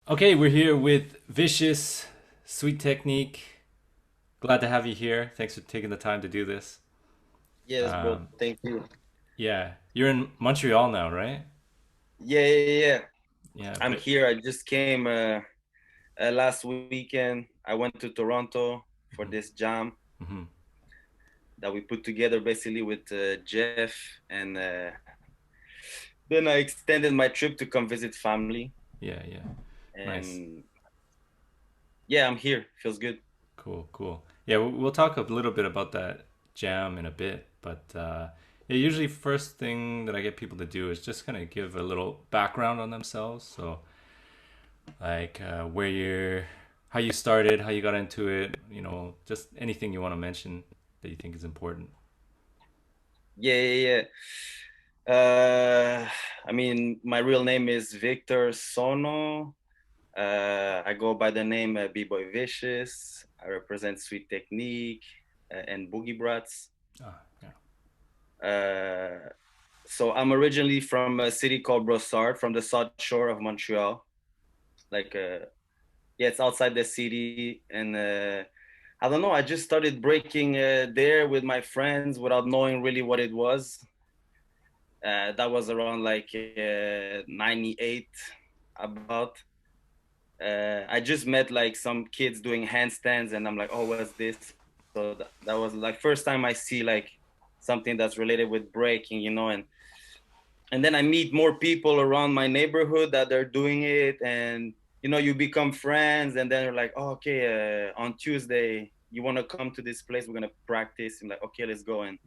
Okay, we're here with Vicious, Sweet Technique. Glad to have you here. Thanks for taking the time to do this. Yes, bro. Um, Thank you. yeah, you're in Montreal now, right? Yeah. Yeah, I'm but here. I just came last weekend. I went to Toronto for mhm, this jam mhm. that we put together basically with Jeff, and then I extended my trip to come visit family. Yeah, yeah, nice, And yeah, I'm here. Feels good. cool, cool. Yeah, we'll talk a little bit about that jam in a bit, but yeah, usually first thing that I get people to do is just kind of give a little background on themselves. So like where you're, how you started, how you got into it, just anything you want to mention that you think is important. Yeah. Uh, I mean, my real name is Victor Sono. I go by the name B-Boy Vicious. I represent Sweet Technique and Boogie Brats. Ah, yeah. Uh, so I'm originally from a city called Brossard, from the south shore of Montreal. Like, yeah, it's outside the city, and I don't know. I just started breaking there with my friends without knowing really what it was. That was around like '98, about. I just met like some kids doing handstands, and I'm like, oh, what's this? So that was like first time I see like something that's related with breaking, and then I meet more people around my neighborhood that are doing it, and you become friends, and then you're like, oh, okay, on Tuesday you want to come to this place, we're gonna practice. I'm like, okay, let's go. And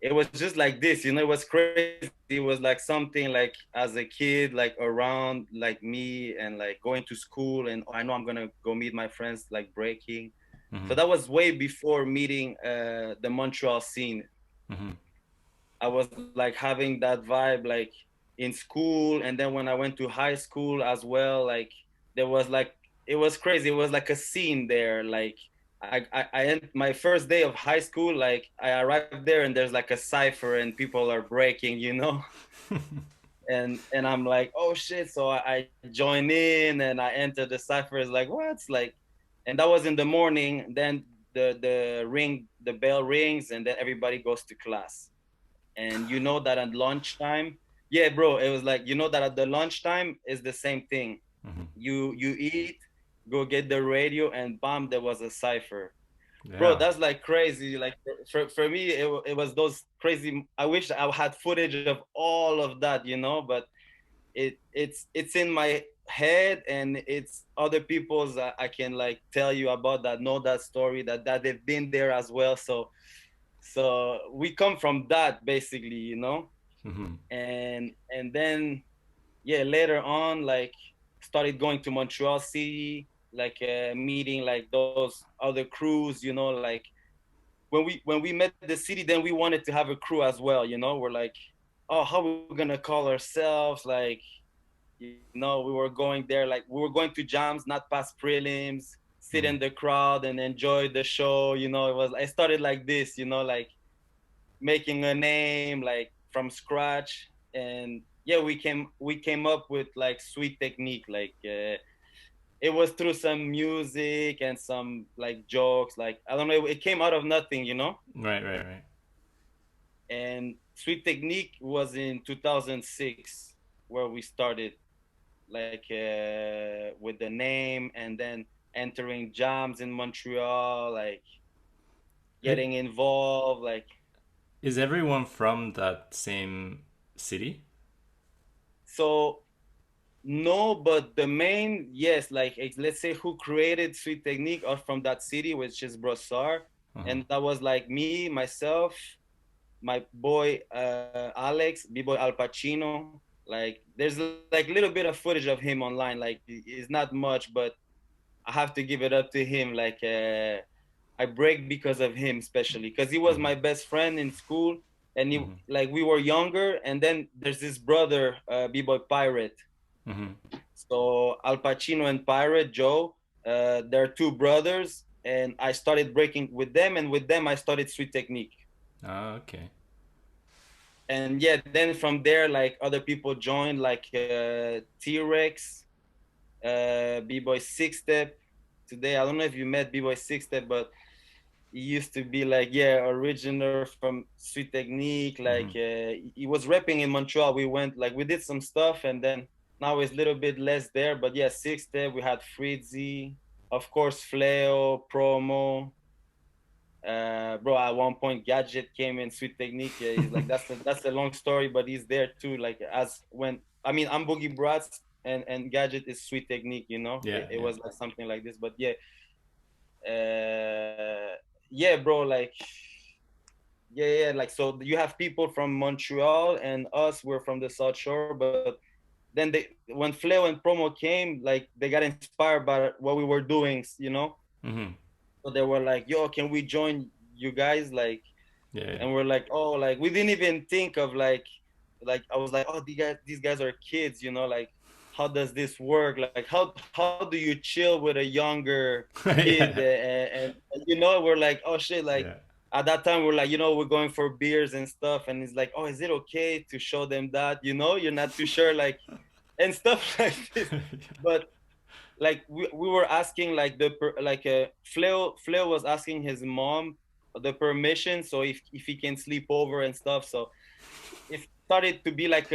it was just like this, it was crazy. It was like something like as a kid, like around like me, and like going to school, and I know I'm gonna go meet my friends like breaking. Mm-hmm. So that was way before meeting the Montreal scene. Mm-hmm. I was like having that vibe like in school, and then when I went to high school as well, like there was like it was crazy. It was like a scene there. Like my first day of high school, like I arrived there and there's like a cipher and people are breaking. And I'm like, oh shit. So I join in and I enter the cipher. It's like, what's like, and that was in the morning. Then the bell rings, and then everybody goes to class. And you know that at lunchtime, yeah, bro, it was like, that at the lunchtime is the same thing. Mm-hmm. You eat, go get the radio, and bam, there was a cipher. Bro, Yeah. that's like crazy. Like for me, it was those crazy. I wish I had footage of all of that, but it's in my head, and it's other people's I can like tell you about that, know that story, that they've been there as well. So we come from that basically. Mm-hmm. And then yeah, later on, like started going to Montreal City, like meeting like those other crews, like when we met the city, then we wanted to have a crew as well. We're like, oh, how are we gonna call ourselves? Like, we were going there, like we were going to jams, not past prelims, sit Mm-hmm. in the crowd and enjoy the show. I started like this, like making a name like from scratch. And yeah, we came up with like Sweet Technique, like it was through some music and some like jokes, like I don't know, it came out of nothing. Right, right, right. And Sweet Technique was in 2006 where we started, like with the name, and then entering jams in Montreal, like It, getting involved, like. is everyone from that same city? So no, but the main, yes, like let's say who created Sweet Technique are from that city, which is Brossard. Uh-huh. And that was like me, myself, my boy Alex, B-boy Al Pacino. Like there's like a little bit of footage of him online. Like it's not much, but I have to give it up to him. Like I break because of him, especially because he was Mm-hmm. my best friend in school, and he Mm-hmm. like we were younger. And then there's this brother, B-boy Pirate. Mm-hmm. So Al Pacino and Pirate Joe, they're two brothers, and I started breaking with them, and with them I started Sweet Technique. Ah, okay. And yeah, then from there, like other people joined, like T-Rex. B-Boy Six Step. Today, I don't know if you met B-Boy Six Step, but he used to be like, yeah, originator from Sweet Technique. Like, Hmm. he was rapping in Montreal. We went, like, we did some stuff, and then now it's a little bit less there. But yeah, Six Step, we had Fritzy, of course, Fleo, Promo. Bro, at one point, Gadget came in Sweet Technique. Yeah, he's like, that's a long story, but he's there too. Like, as when, I mean, I'm Boogie Brats, and Gadget is Sweet Technique. You know, it, Yeah, it yeah. was like something like this. But yeah, yeah, bro, like, yeah, like, so you have people from Montreal, and us, we're from the South Shore. But then when Fleo and Promo came, like, they got inspired by what we were doing, you know. Hmm. So they were like, yo, can we join you guys, like? Yeah, yeah. And we're like, oh, like, we didn't even think of, like, I was like, oh, these guys are kids, you know, like, how does this work? Like, how do you chill with a younger kid? Yeah, And you know, we're like, oh shit, like, yeah. at that time we're like, we're going for beers and stuff, and it's like, oh, is it okay to show them that? You're not too sure, like, and stuff like this. But like, we were asking, like, Fleo was asking his mom the permission, so if he can sleep over and stuff. So it started to be like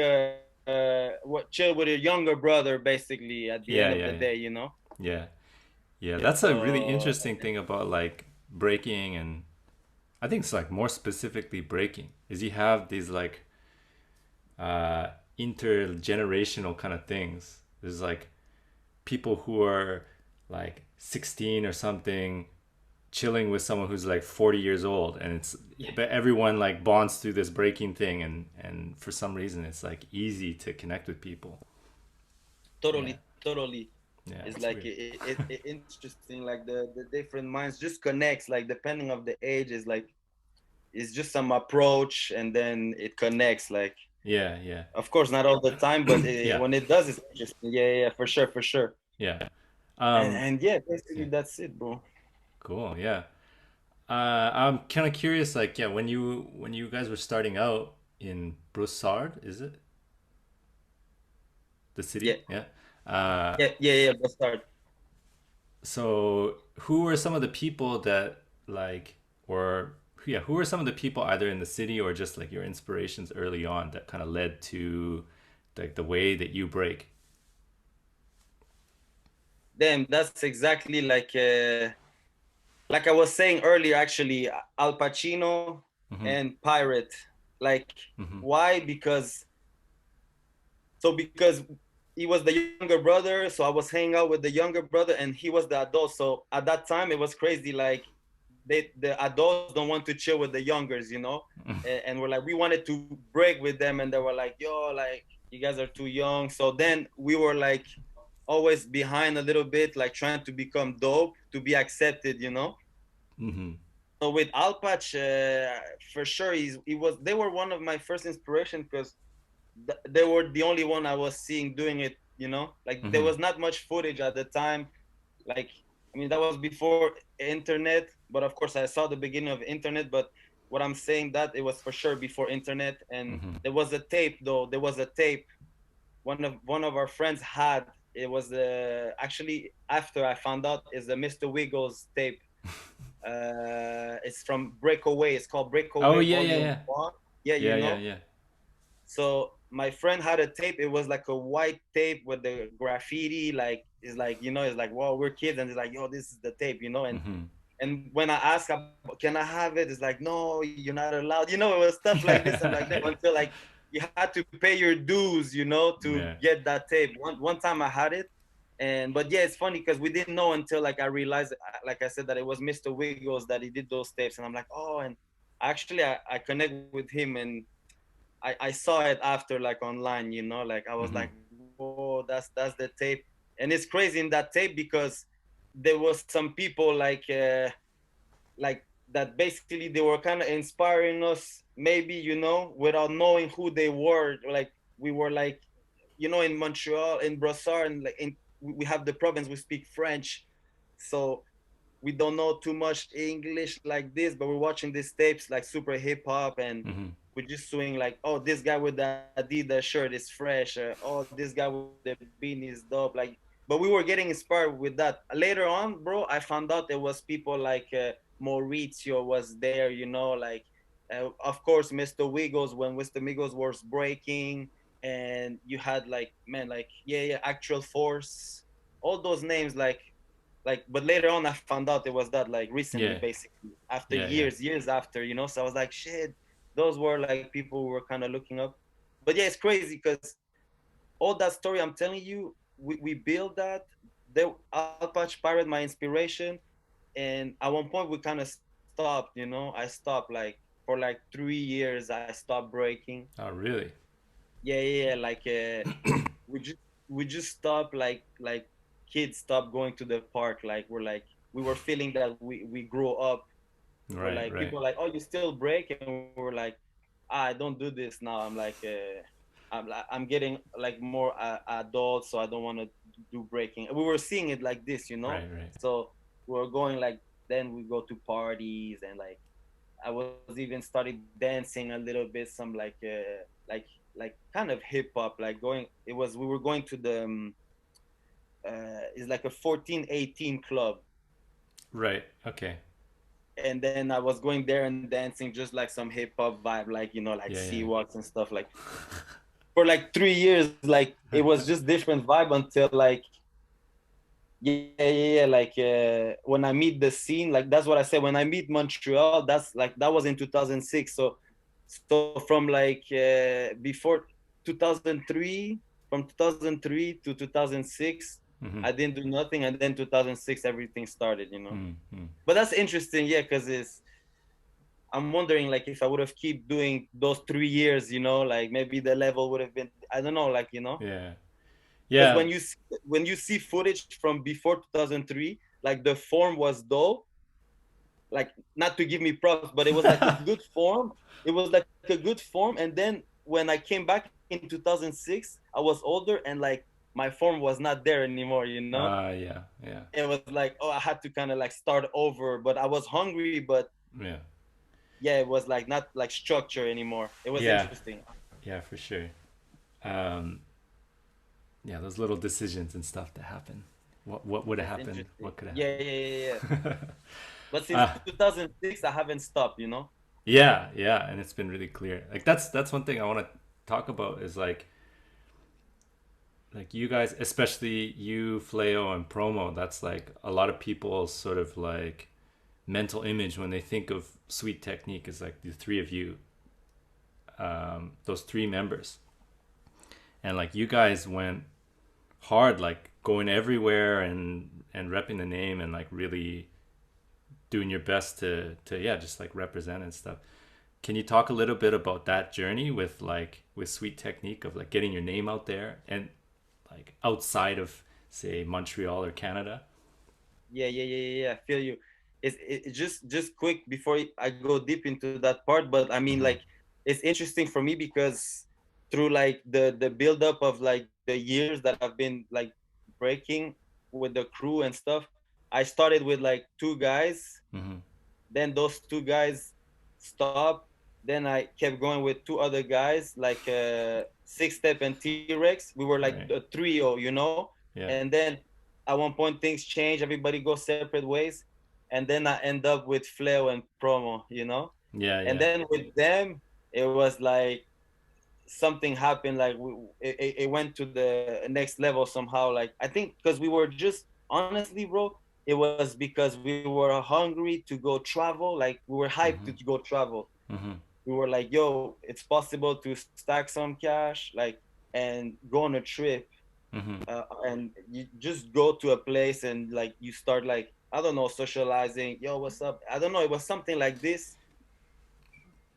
what, chill with a younger brother, basically, at the end of the Yeah, day, yeah, yeah. Yeah. Yeah, Yeah, that's a really so interesting thing about like breaking, and I think it's like more specifically breaking is you have these like uh intergenerational kind of things. There's like people who are like 16 or something chilling with someone who's like 40 years old, and it's yeah, but everyone like bonds through this breaking thing, and for some reason it's like easy to connect with people. Yeah. totally. Yeah, It's it's like weird. it interesting, like the different minds just connects, like, depending of the age, is like, it's just some approach, and then it connects, like, Yeah, yeah. of course, not all the time, but Yeah, when it does, it's interesting. Yeah, for sure, for sure. yeah. And um and yeah, basically yeah, that's it, bro. cool. Yeah. I'm kind of curious, like, yeah, when you guys were starting out in Broussard, is it the Yeah, city? Yeah. Uh, yeah. Let's start. so who were some of the people that like, or yeah, who were some of the people either in the city or just like your inspirations early on that kind of led to like the way that you break? Damn, that's exactly like I was saying earlier, actually, Al Pacino Mm-hmm. and Pirate. Like, Mm-hmm. why? Because he was the younger brother, so I was hanging out with the younger brother, and he was the adult. So at that time, it was crazy. Like, the adults don't want to chill with the youngers, and we're like, we wanted to break with them, and they were like, yo, like, you guys are too young. So then we were like always behind a little bit, like, trying to become dope to be accepted. Mm-hmm. So with Alpach, for sure, they were one of my first inspiration, because they were the only one I was seeing doing it. Like, there Mm-hmm. was not much footage at the time. Like, I mean, that was before internet, but of course I saw the beginning of internet. But what I'm saying, that it was for sure before internet. And Mm-hmm. there was a tape, though. There was a tape one of our friends had. It was actually, after I found out, is the Mr. Wiggles tape. It's from Breakaway. It's called Oh Breakaway yeah, yeah, Volume yeah, One. Yeah, yeah, you yeah, know. yeah. So my friend had a tape. It was like a white tape with the graffiti. Like, it's like, wow, we're kids, and it's like, yo, this is the tape, and Mm-hmm. and when I asked, can I have it? It's like, no, you're not allowed. It was stuff like this and like that, until, like, you had to pay your dues, to Yeah. get that tape. One time I had it, but yeah, it's funny because we didn't know until, like, I realized, like I said, that it was Mr. Wiggles that he did those tapes, and I'm like, oh, and actually I connect with him, and I saw it after, like, online, like, I was Mm-hmm. like, whoa, that's the tape. And it's crazy in that tape because there was some people, like that, basically they were kind of inspiring us, maybe, without knowing who they were. Like, we were like, in Montreal, in Brossard, and like, we have the province, we speak French, so we don't know too much English like this, but we're watching these tapes, like, super hip hop, and Mm-hmm. we're just doing like, oh, this guy with the Adidas shirt is fresh. Oh, this guy with the beanie is dope. Like, but we were getting inspired with that. Later on, bro, I found out there was people like Maurizio was there, you know, like of course Mr. Wiggles when Mr. Wiggles was breaking, and you had like man, like yeah, Actual Force, all those names, like. But later on, I found out it was that like recently, Yeah. basically after Yeah. Yeah. years after, you know. So I was like, shit, those were like people who were kind of looking up. But yeah, it's crazy because all that story I'm telling you, we built that. The Alpatch Pirate, my inspiration, and at one point we kind of stopped. You know, I stopped like for like 3 years. I stopped breaking. Oh, really? Yeah. Like we just we just stopped like kids stopped going to the park. Like we were feeling that we grew up. We're Right. like Right. people are like, oh, you still break, and we're like, I don't do this now. I'm getting like more adult, so I don't want to do breaking. We were seeing it like this, you know. Right. Right. So we were going like then we go to parties, and like I was even started dancing a little bit, some like kind of hip hop, like going. It was we were going to the it's like a 14-18 club, Right. Okay. and then I was going there and dancing just like some hip hop vibe, like you know, like Yeah. sea Yeah. walks and stuff. Like for like 3 years, like it was just different vibe until like yeah. Like when I meet the scene, like that's what I said. When I meet Montreal, that's like that was in 2006. So from like before 2003, from 2003 to 2006, Mm-hmm. I didn't do nothing, and then 2006 everything started, you know. Mm-hmm. But that's interesting, yeah, because it's I'm wondering like if I would have keep doing those 3 years, you know, like maybe the level would have been I don't know, like you know, Yeah. because Yeah. when you see footage from before 2003, like the form was dope, like not to give me props, but it was like a good form. It was like a good form, and then when I came back in 2006, I was older, and like my form was not there anymore, you know. Yeah. Yeah. It was like oh, I had to kind of like start over, but I was hungry, but Yeah. yeah, it was like not like structure anymore. It was Yeah. interesting. Yeah. For sure. Um, yeah. Those little decisions and stuff that happen. What would have It's happened? interesting. What could have Yeah. happened? But since uh, 2006, I haven't stopped, you know? yeah. Yeah. And it's been really clear. Like that's one thing I want to talk about is like you guys, especially you, Fleo, and Promo. That's like a lot of people's sort of like mental image when they think of Sweet Technique is like the three of you, those three members, and like you guys went hard, like going everywhere and repping the name and like really doing your best to yeah, just like represent and stuff. Can you talk a little bit about that journey with like with Sweet Technique of like getting your name out there and like outside of say Montreal or Canada? Yeah. I feel you. It's just quick before I go deep into that part, but I mean, like, Mm-hmm. it's interesting for me because through like the build up of like the years that I've been like breaking with the crew and stuff, I started with like two guys. Mm-hmm. Then those two guys stopped. Then I kept going with two other guys, like Six Step and T-Rex. We were like a Right. trio, you know. Yeah. And then at one point things change. Everybody goes separate ways. And then I end up with Flair and Promo, you know. Yeah. And Yeah. then with them, it was like something happened. Like it went to the next level somehow. Like I think because we were just honestly, bro, it was because we were hungry to go travel. Like we were hyped Mm-hmm. to go travel. Mm-hmm. We were like, yo, it's possible to stack some cash, like, and go on a trip, Mm-hmm. and you just go to a place and like you start like I don't know socializing. Yo, what's up? I don't know. It was something like this,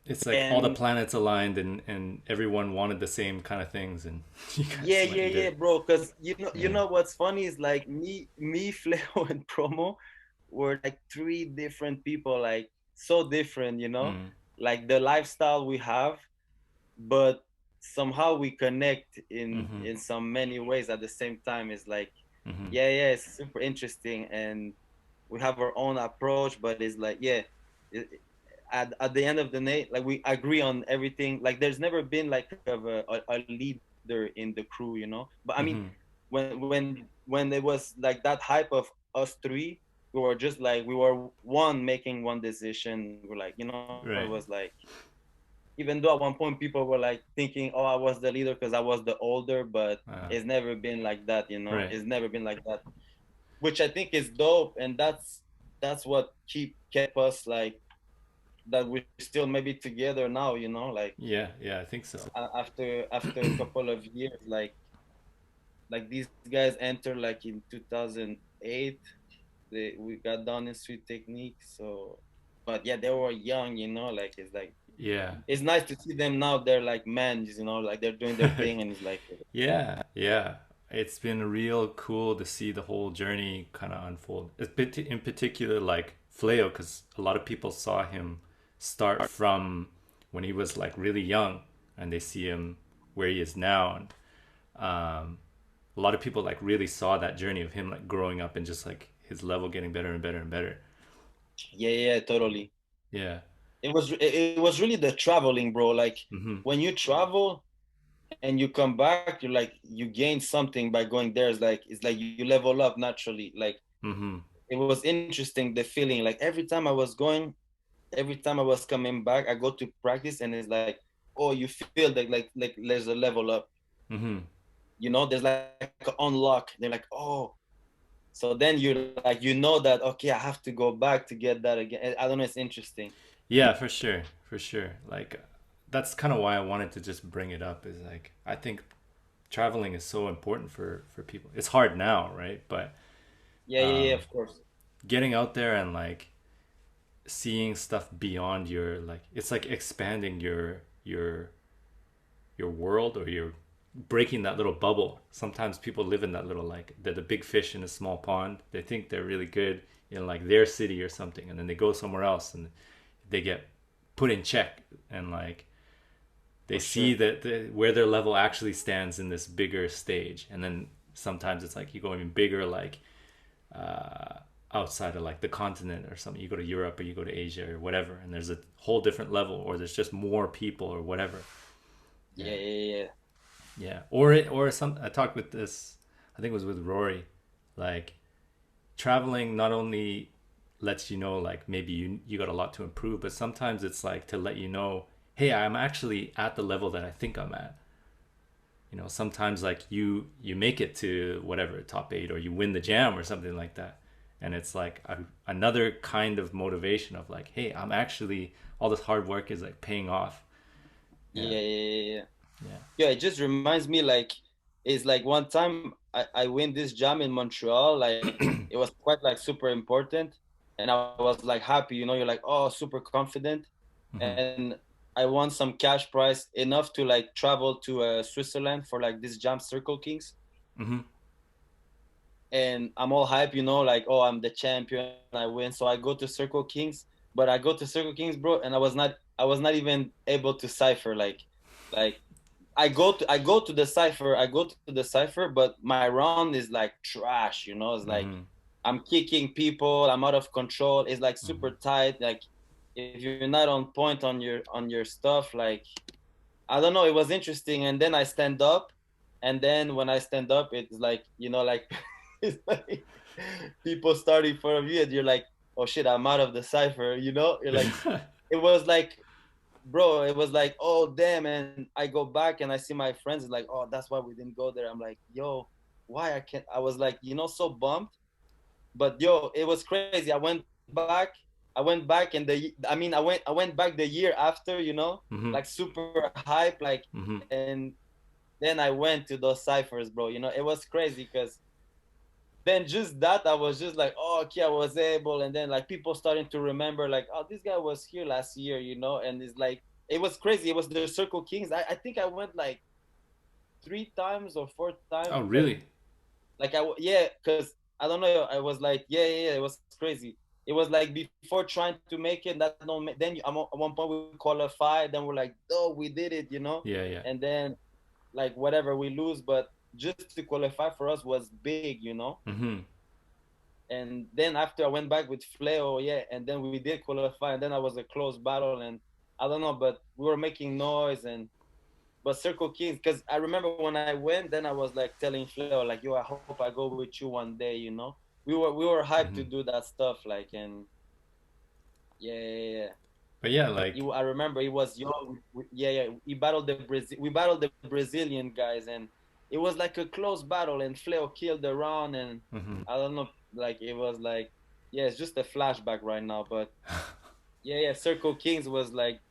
It's like all the and planets aligned and everyone wanted the same kind of things and you yeah, guys went yeah, and did yeah, it. bro. Because you Yeah. know what's funny is like Fleo, and Promo were like three different people, like so different, you know, Mm. like the lifestyle we have, but somehow we connect Mm-hmm. in some many ways at the same time. It's like, Mm-hmm. yeah, it's super interesting, and we have our own approach, but it's like, yeah, at the end of the day, like we agree on everything. Like there's never been like a leader in the crew, you know. But I mean, Mm-hmm. when when it was like that hype of us three, we were just like we were one making one decision. We're like, it was Right. like, even though at one point people were like thinking, oh, I was the leader because I was the older, but Uh, it's never been like that. right. It's never been like that, which I think is dope, and that's what kept us like that we're still maybe together now. Like Yeah. Yeah. I think so. after a couple of years, like these guys entered like in 2008. We got done in Sweet Technique, so but yeah, they were young, like Yeah. it's nice to see them now. They're like men, like they're doing their thing, and it's like Yeah. Yeah. It's been real cool to see the whole journey kind of unfold. In particular, like Fleo, because a lot of people saw him start from when he was like really young, and they see him where he is now. And a lot of people like really saw that journey of him like growing up and just like his level getting better and better and better. yeah, yeah, totally. Yeah. It was really the traveling, bro. Like Mm-hmm. when you travel and you come back, you're like you gain something by going there. It's like you level up naturally. Like Mm-hmm. it was interesting, the feeling. Like every time I was coming back, I go to practice and it's like, oh, you feel like there's a level up. Mm-hmm. There's like an unlock. They're like, oh, so then you're like, that okay, I have to go back to get that again. I don't know. It's interesting. Yeah, for sure. For sure. Like that's kind of why I wanted to just bring it up is like I think traveling is so important for people. It's hard now, right? But Yeah, yeah, yeah. Of course. getting out there and like seeing stuff beyond your like it's like expanding your world or you're breaking that little bubble. Sometimes people live in that little like they're the big fish in a small pond. They think they're really good in like their city or something, and then they go somewhere else and they get put in check and like they For see sure. that where their level actually stands in this bigger stage, and then sometimes it's like you go even bigger like outside of like the continent or something. You go to Europe or you go to Asia or whatever, and there's a whole different level, or there's just more people or whatever. Yeah, yeah, yeah. Yeah, or some. I talked with this. I think it was with Rory. Like traveling not only lets you know like maybe you got a lot to improve, but sometimes it's like to let you know, hey, I'm actually at the level that I think I'm at. Sometimes like you make it to whatever top eight or you win the jam or something like that, and it's like another kind of motivation of like, hey, I'm actually all this hard work is like paying off. Yeah, Yeah, yeah, yeah, yeah. yeah. Yeah, it just reminds me like it's like one time I win this jam in Montreal. Like it was quite like super important. And I was like happy, you're like, oh, super confident. Mm-hmm. And I won some cash prize enough to like travel to Switzerland for like this jam Circle Kings. Mm-hmm. And I'm all hype, like, oh, I'm the champion, I win. So I go to Circle Kings, but I go to Circle Kings, bro, and I was not even able to cipher like I go to the cipher, but my round is like trash, It's like Mm-hmm. I'm kicking people, I'm out of control. It's like super Mm-hmm. tight. Like if you're not on point on your stuff, like I don't know, it was interesting. And then I stand up, and then when I stand up, it's like, like it's like people start in front of you, and you're like, oh shit, I'm out of the cipher, You're like, it was like, bro, it was like, oh damn. And I go back and I see my friends, it's like, oh, that's why we didn't go there. I'm like, yo, why I can't? I was like, so bummed. But yo, it was crazy. I went back and I went back the year after, Mm-hmm. like super hype, like. Mm-hmm. And then I went to those ciphers, bro. It was crazy because then just that I was just like, oh, okay, I was able. And then like people starting to remember, like, oh, this guy was here last year, and it's like it was crazy. It was the Circle Kings. I think I went like 3 times or 4 times, Oh, but really? like yeah, because I don't know, I was like, yeah, yeah, yeah, it was crazy. It was like before trying to make it, that don't then at one point we qualified, then we're like, oh, we did it, Yeah, yeah. and then like whatever we lose, but just to qualify for us was big. Mm-hmm. And then after I went back with Fleo, yeah, and then we did qualify, and then I was a close battle, and I don't know, but we were making noise, and but Circle Kings, because I remember when I went, then I was like telling Fleo, like, yo, I hope I go with you one day, you know. We were hyped to Hmm. do that stuff, like, and yeah, yeah, yeah. But yeah, I remember he was young. Yeah, yeah. We battled the Brazilian guys, and it was like a close battle. And Fleo killed the round, and hmm. I don't know, like it was like, yeah, it's just a flashback right now. But yeah, yeah. Circle Kings was like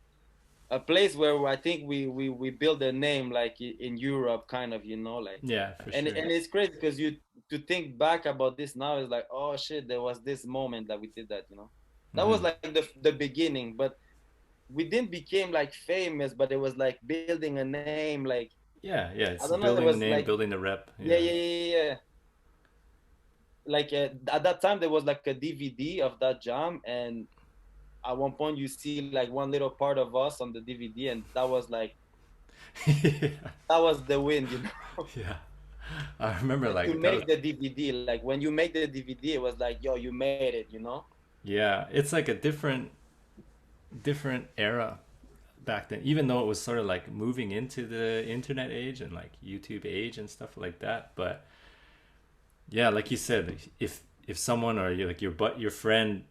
a place where I think we built a name, like in Europe, kind of, you know, like, Yeah, for and sure. and it's crazy because you to think back about this now is like, oh shit, there was this moment that we did that, you know. That was Hmm. like the beginning, but we didn't became like famous, but it was like building a name. Like Yeah, yeah. I It's don't know, it building the was name, like building the rep. yeah, Yeah. yeah, yeah, yeah. Like at that time there was like a DVD of that jam, and at one point you see like one little part of us on the DVD, and Yeah. that was the wind, you know. Yeah. I remember To like that was make the DVD, like when you make the DVD, it was like, yo, you made it, you know. yeah, it's like a different era back then, even though it was sort of like moving into the internet age and like YouTube age and stuff like that. But yeah, like you said, like, if someone or like your friend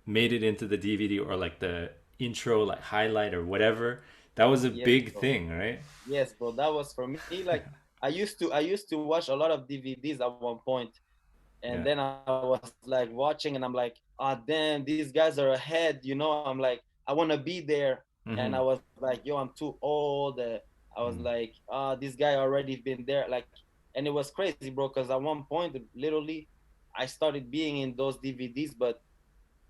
made it into the DVD or like the intro like highlight or whatever, that was a Yes, big bro. thing, right? Yes, bro. That was for me. Like I used to watch a lot of DVDs at one point, and Yeah. then I was like watching, and I'm like, ah, damn, these guys are ahead, you know. I'm like, I want to be there, and I Mm-hmm. was like, yo, I'm too old. I was Mm-hmm. like, this guy already been there, like, and it was crazy, bro, because at one point, literally, I started being in those DVDs, but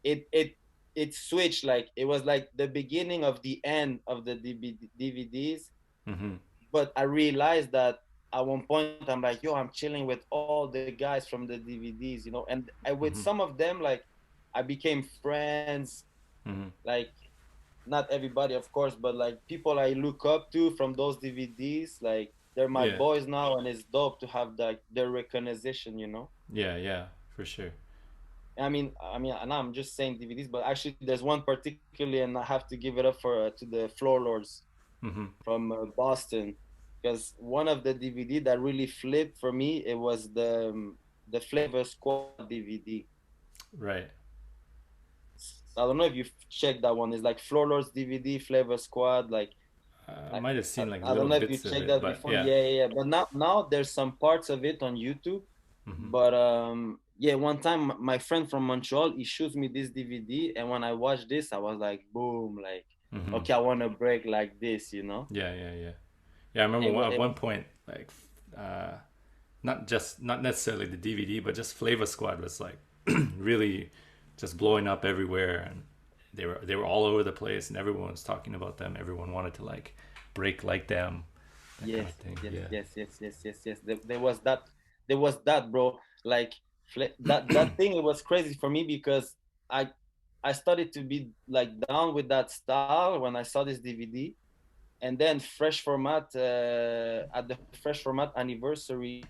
it it it switched. Like it was like the beginning of the end of the DVDs, Mm-hmm. but I realized that at one point I'm like, yo, I'm chilling with all the guys from the DVDs, you know, and with Mm-hmm. some of them, like, I became friends, Mm-hmm. like, not everybody, of course, but like people I look up to from those DVDs, like they're my Yeah. boys now, and it's dope to have that their recognition, you know. Yeah, yeah, for sure. And I'm just saying DVDs, but actually, there's one particularly, and I have to give it up for to the Floor Lords Mm-hmm. from Boston, because one of the DVD that really flipped for me, it was the Flava Squad DVD. Right. I don't know if you've checked that one. It's like Floor Lords DVD, Flava Squad. I might have seen like I don't little know if you bits of checked it, that but before. yeah. Yeah, yeah, yeah. But now there's some parts of it on YouTube. Mm-hmm. But yeah, one time my friend from Montreal, he shoots me this DVD, and when I watched this, I was like, boom, like, Mm-hmm. okay, I want to break like this, you know. Yeah, yeah, yeah. Yeah, I remember at one point, like, uh, not necessarily the DVD, but just Flava Squad was like really just blowing up everywhere, and they were all over the place, and everyone was talking about them. Everyone wanted to like break like them, that kind Yes, of thing. yes, Yeah. yes, yes, yes, yes, yes. There was that, bro. Like that thing. It was crazy for me because I I started to be like down with that style when I saw this DVD, and then Fresh Format at the Fresh Format anniversary.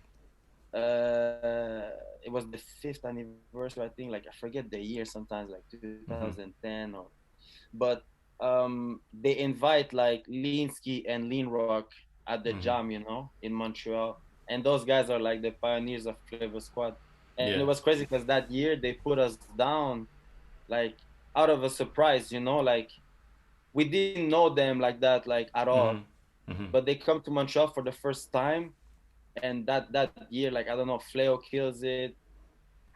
It was the fifth anniversary, I think. Like I forget the year sometimes, like Mm-hmm. 2010 or but they invite like Linsky and Lean Rock at the Mm-hmm. jam, you know, in Montreal. And those guys are like the pioneers of Flavor Squad. And it Yeah. was crazy because that year they put us down like out of a surprise, you know, like we didn't know them like that, like at all. Mm-hmm. Mm-hmm. But they come to Montreal for the first time, and that year, like I don't know, Fleo kills it,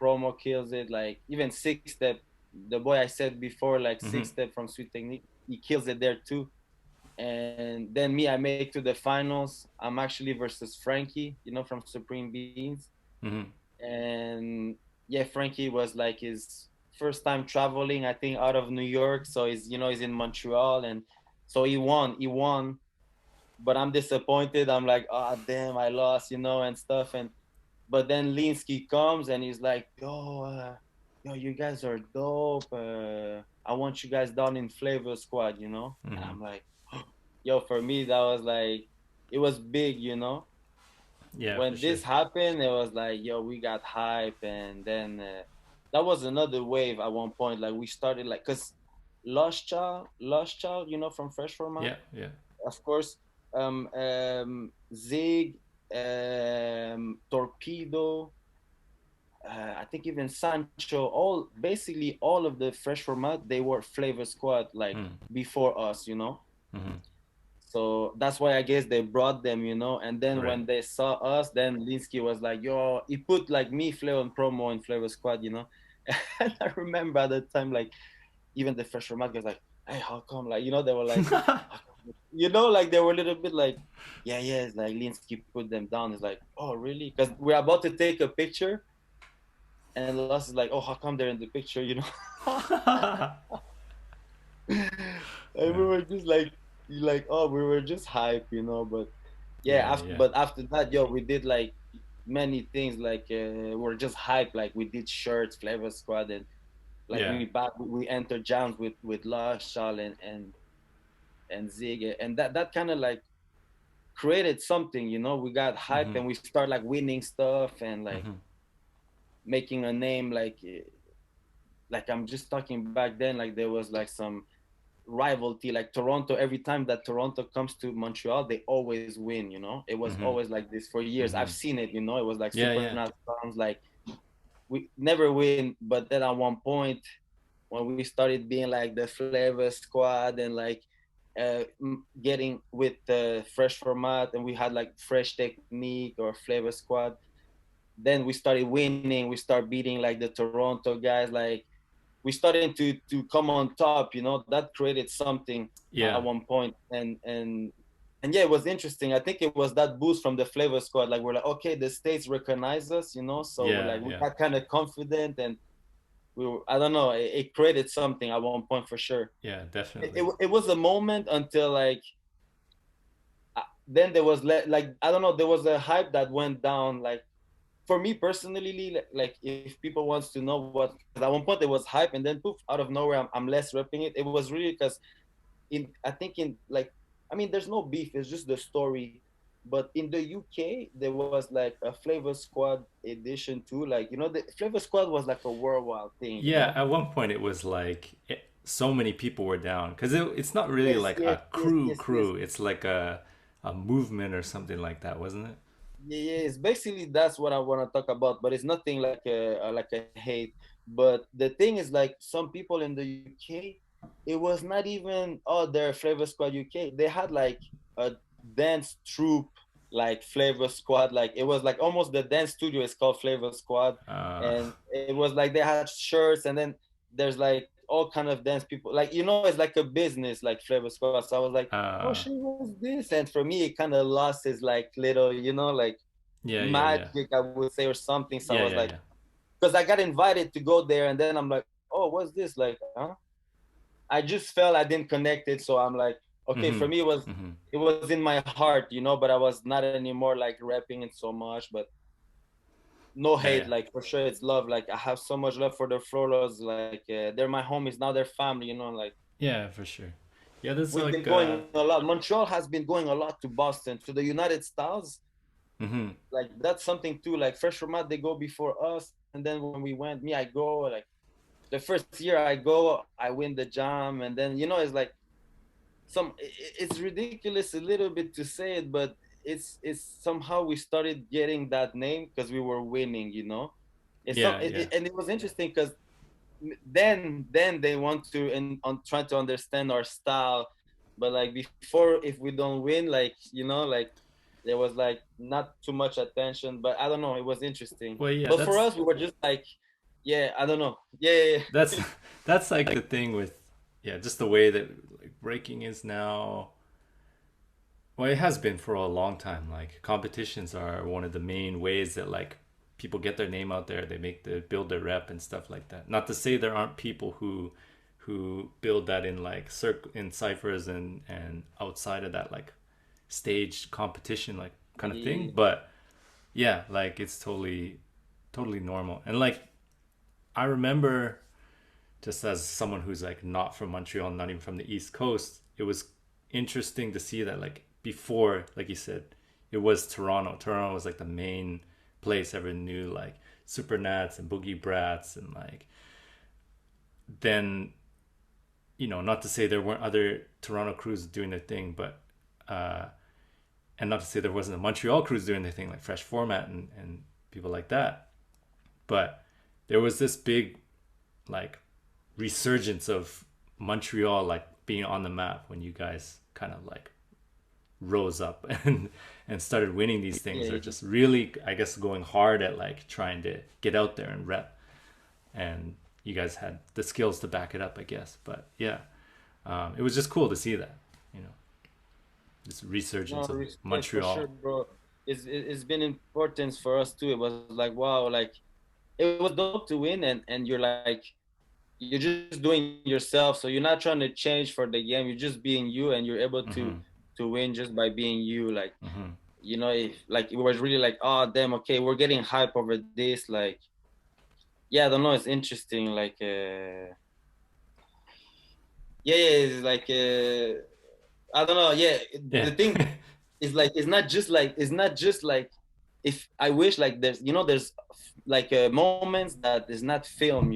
Promo kills it, like even Six Step, the boy I said before, like Six Mm-hmm. Step from Sweet Technique, he kills it there too. And then me, I make to the finals. I'm actually versus Frankie, you know, from Supreme Beans. Mm-hmm. And yeah, Frankie was like his first time traveling, I think, out of New York. So he's in Montreal, and so he won. But I'm disappointed. I'm like, oh damn, I lost, and stuff. And but then Linsky comes and he's like, yo, you guys are dope. I want you guys down in Flavor Squad. And Mm-hmm. I'm like, yo, for me, that was like, it was big. Yeah, for When sure. this happened, it was like, yo, we got hype. And then that was another wave at one point. Like, we started, like, because Lost Child, from Fresh Format, Yeah, yeah. of course. Zig, Torpedo, I think even Sancho, all basically all of the fresh format, they were Flavor Squad like Mm. before us, you know. Hmm. So that's why I guess they brought them, you know. And then Right. when they saw us, then Linsky was like, "Yo," he put like me, Flavor, and promo in Flavor Squad, you know. And I remember at the time, like even the fresh format guys, like, "Hey, how come?" Like, you know, they were like, "How come?" You know, like they were a little bit like, "Yeah, yeah." It's like Linsky put them down. It's like, "Oh, really?" Because we're about to take a picture and Lost is like, oh, how come they're in the picture, you know? And we Yeah. were just like, oh, we were just hype, you know. But yeah, Yeah. Yeah. but after that, yo, we did like many things. Like we're just hype. Like we did shirts, Flavor Squad, and like Yeah. we entered jams with Lush, Shal, and Zig, and that kind of like created something, you know. We got hype Hmm. and we start like winning stuff and like Hmm. making a name like I'm just talking back then, like there was like some rivalry, like Toronto. Every time that Toronto comes to Montreal, they always win. You know, it was Hmm. always like this for years. I've Hmm. seen it. You know, it was like Yeah. super Yeah. sounds like we never win. But then at one point, when we started being like the Flavor Squad and like getting with the fresh format, and we had like fresh technique or Flavor Squad, then we started winning. We start beating like the Toronto guys, like we started to come on top, you know. That created something at Yeah. one point. And yeah, it was interesting. I think it was that boost from the Flavor Squad. Like we're like, okay, the states recognize us, you know. So we're Yeah. like, we Yeah. got kind of confident, and we were, I don't know, it created something at one point for sure. Yeah. it, Definitely. it, it was a moment until like then there was like I don't know, there was a hype that went down. Like for me personally, like if people wants to know what, because at one point there was hype and then poof, out of nowhere I'm less repping it. It was really because in I think in like, I mean, there's no beef, it's just the story. But in the UK there was like a Flavor Squad edition too. Like, you know, the Flavor Squad was like a worldwide thing, you Yeah. know. At one point, it was like so many people were down because it's not really Yes, like yes, a yes, crew yes, yes. crew. It's like a movement or something like that, wasn't it? Yeah, yeah, it's basically that's what I want to talk about, but it's nothing like a hate. But the thing is, like, some people in the UK, it was not even, oh, they're Flavor Squad UK. They had like a dance troupe, like Flavor Squad. Like it was like almost the dance studio is called Flavor Squad, Uh, and it was like they had shirts, and then there's like all kind of dance people. Like, you know, it's like a business, like Flavor Squad. So I was like, oh uh, shit, what's this? And for me, it kind of lost its like little, you know, like yeah, yeah, yeah, magic, I would say, or something. So I yeah, was yeah, like, yeah. because I got invited to go there, and then I'm like, oh, what's this? Like, huh? I just felt I didn't connect it, so I'm like, okay, for Mm-hmm. me Mm-hmm. it was in my heart, you know, but I was not anymore like rapping it so much. But no Yeah, hate, yeah, like for sure it's love. Like I have so much love for the Floros. Like they're my homies now, they're family, you know. Like yeah, for sure. Yeah, there's we've been like going a lot. Montreal has been going a lot to Boston, to the United Styles. mm-hmm. Like that's something too. Like Fresh Format, they go before us, and then when we went, me, I go. Like the first year I go, I win the jam, and then, you know, it's like it's ridiculous a little bit to say it, but it's somehow we started getting that name because we were winning, you know. Yeah, yeah. And it was interesting because then they want to and on try to understand our style, but like before, if we don't win, like, you know, like there was like not too much attention. But I don't know, it was interesting. Well, yeah, But for us, we were just like, yeah, I don't know, yeah, yeah, that's yeah. that's like the thing with, yeah, just the way that like breaking is now. Well, it has been for a long time. Like competitions are one of the main ways that like people get their name out there. They make the build their rep and stuff like that. Not to say there aren't people who build that in like in ciphers and outside of that, like stage competition like kind of thing. Yeah. But yeah, like it's totally normal. And like I remember, just as someone who's like not from Montreal, not even from the East Coast, it was interesting to see that like before, like you said, it was Toronto. Toronto was like the main place everyone knew, like Super Nats and Boogie Brats, and like then, not to say there weren't other Toronto crews doing their thing, but uh and not to say there wasn't a Montreal crews doing anything like Fresh Format and people like that, but there was this big like resurgence of Montreal like being on the map when you guys kind of like rose up and started winning these things, or Yeah, just really, I guess, going hard at like trying to get out there and rep. And you guys had the skills to back it up, I guess. But yeah, it was just cool to see that, you know, this no, resurgence of respect for sure, Montreal. bro. It's been important for us too. It was like wow, like it was dope to win, and you're like you're just doing yourself, so you're not trying to change for the game. You're just being you, and you're able Mm-hmm. to win just by being you. Like Mm-hmm. if like it was really like oh damn, okay, we're getting hype over this. Like yeah, I don't know, it's interesting. Like yeah, it's like I don't know. Yeah, Yeah. the thing is like it's not just like if I wish like there's like moments that is not film.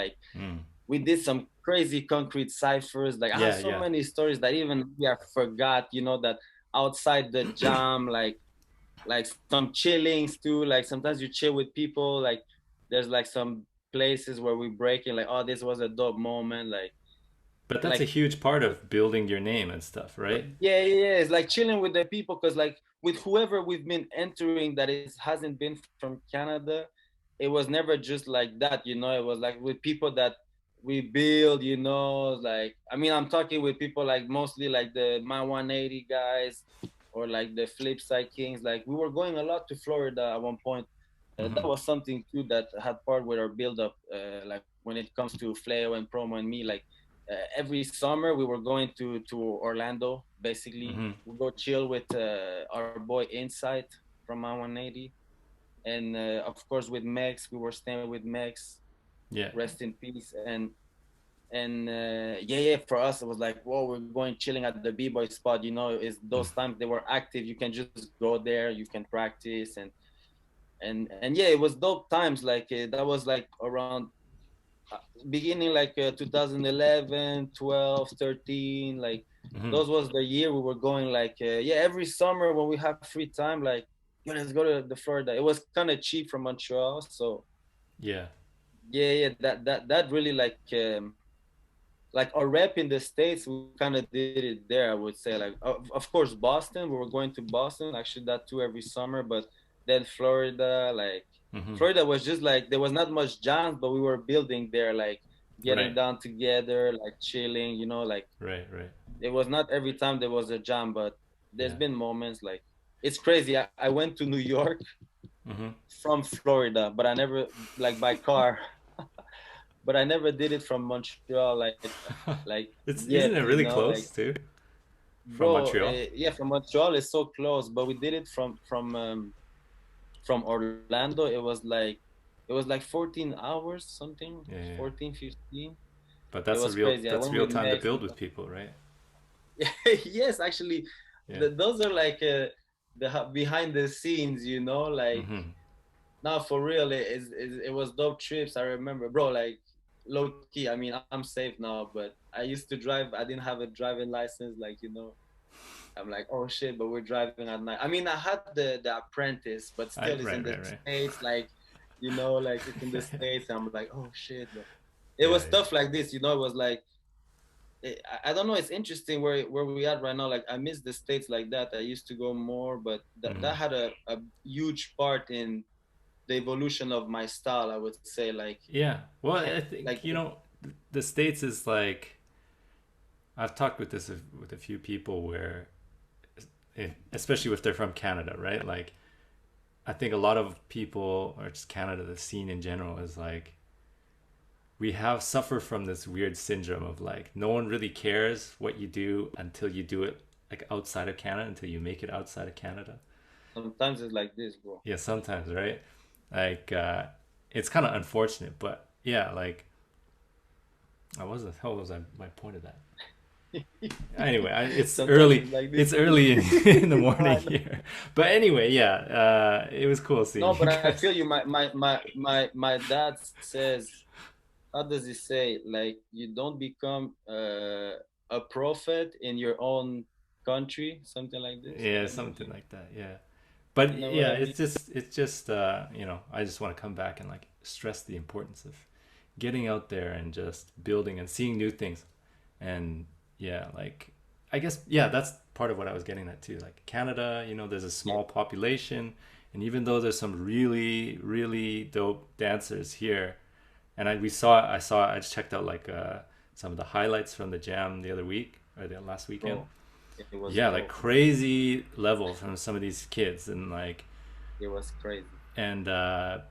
Like Mm. we did some crazy concrete ciphers. Like I have Yeah. so Yeah. many stories that even we have forgot. That outside the jam, like some chillings too. Like sometimes you chill with people. Like there's like some places where we break in. Like oh, this was a dope moment. But that's a Like huge part of building your name and stuff, right? yeah. It's like chilling with the people because like with whoever we've been entering that it hasn't been from Canada, it was never just like that. It was like with people that we build. Like I mean, I'm talking with people like mostly like the My 180 guys or like the Flipside Kings. Like we were going a lot to Florida at one point. That Mm-hmm. was something too that had part with our build up. Like when it comes to Fleo and Promo and me, like every summer we were going to Orlando. Basically, Mm-hmm. we go chill with our boy Insight from My 180, and of course with Mex, we were staying with Mex. Yeah. Rest in peace. And yeah, for us it was like, whoa, we're going chilling at the b-boy spot. Is those times they were active. You can just go there, you can practice, and yeah, it was dope times. Like that was like around beginning like 2011, 12, 13. Like Mm-hmm. those was the year we were going like yeah, every summer when we have free time, like yo, let's go to the Florida. It was kind of cheap from Montreal, so Yeah. yeah, that really like our rep in the States, we kind of did it there. I would say like of course Boston, we were going to Boston actually that too every summer, but then Florida, like Mm-hmm. Florida was just like there was not much jams, but we were building there, like getting Right. down together, like chilling, like Right. Right. it was not every time there was a jam, but there's Yeah. been moments like it's crazy. I went to New York Mm-hmm. from Florida, but I never like by car, but I never did it from Montreal, like It's isn't yet, it really like close too from bro, Montreal? yeah, from Montreal is so close, but we did it from Orlando. It was like 14 hours something, Yeah, yeah. 14, 15. But It that's a was real crazy. I that's went real with time to Max. build with people, right? Yes, actually, Yeah. those are like behind the scenes, like Mm-hmm. now for real, it was dope trips. I remember, bro, like low key. I mean, I'm safe now, but I used to drive. I didn't have a driving license, like I'm like, oh shit, but we're driving at night. I mean, I had the apprentice, but still, it's in Right, the right, right. States, like, like it's in the States. And I'm like, oh shit. But it Yeah, was yeah. stuff like this, it was like, I don't know. It's interesting where we at right now. Like, I miss the States like that. I used to go more, but that Mm-hmm. had a huge part in the evolution of my style. I would say, Yeah. Well, I think like, the states is like I've talked with this with a few people where, especially if they're from Canada, right? Like I think a lot of people, or just Canada, the scene in general is like we have suffered from this weird syndrome of like no one really cares what you do until you do it like outside of Canada, until you make it outside of Canada. sometimes it's like this, bro. Yeah, sometimes, right? Like it's kind of unfortunate, but yeah, like I wasn't. How was I? My point of that. Anyway, it's Sometimes early. it's like this It's too. early in the I morning know. here, but anyway, yeah, it was cool seeing No, you but I guys. feel you. My dad says, how does he say? Like, you don't become a prophet in your own country, something like this. Yeah, I don't something know. like that. Yeah. But You know what yeah, I mean? it's just you know, I just want to come back and like stress the importance of getting out there and just building and seeing new things. And yeah, like I guess yeah, that's part of what I was getting at too. Like Canada, you know, there's a Yeah. small population, and even though there's some really really dope dancers here, and I just checked out like some of the highlights from the jam the other week or the last weekend. Bro, it was Yeah, like dope. crazy level from some of these kids, and like It was crazy. and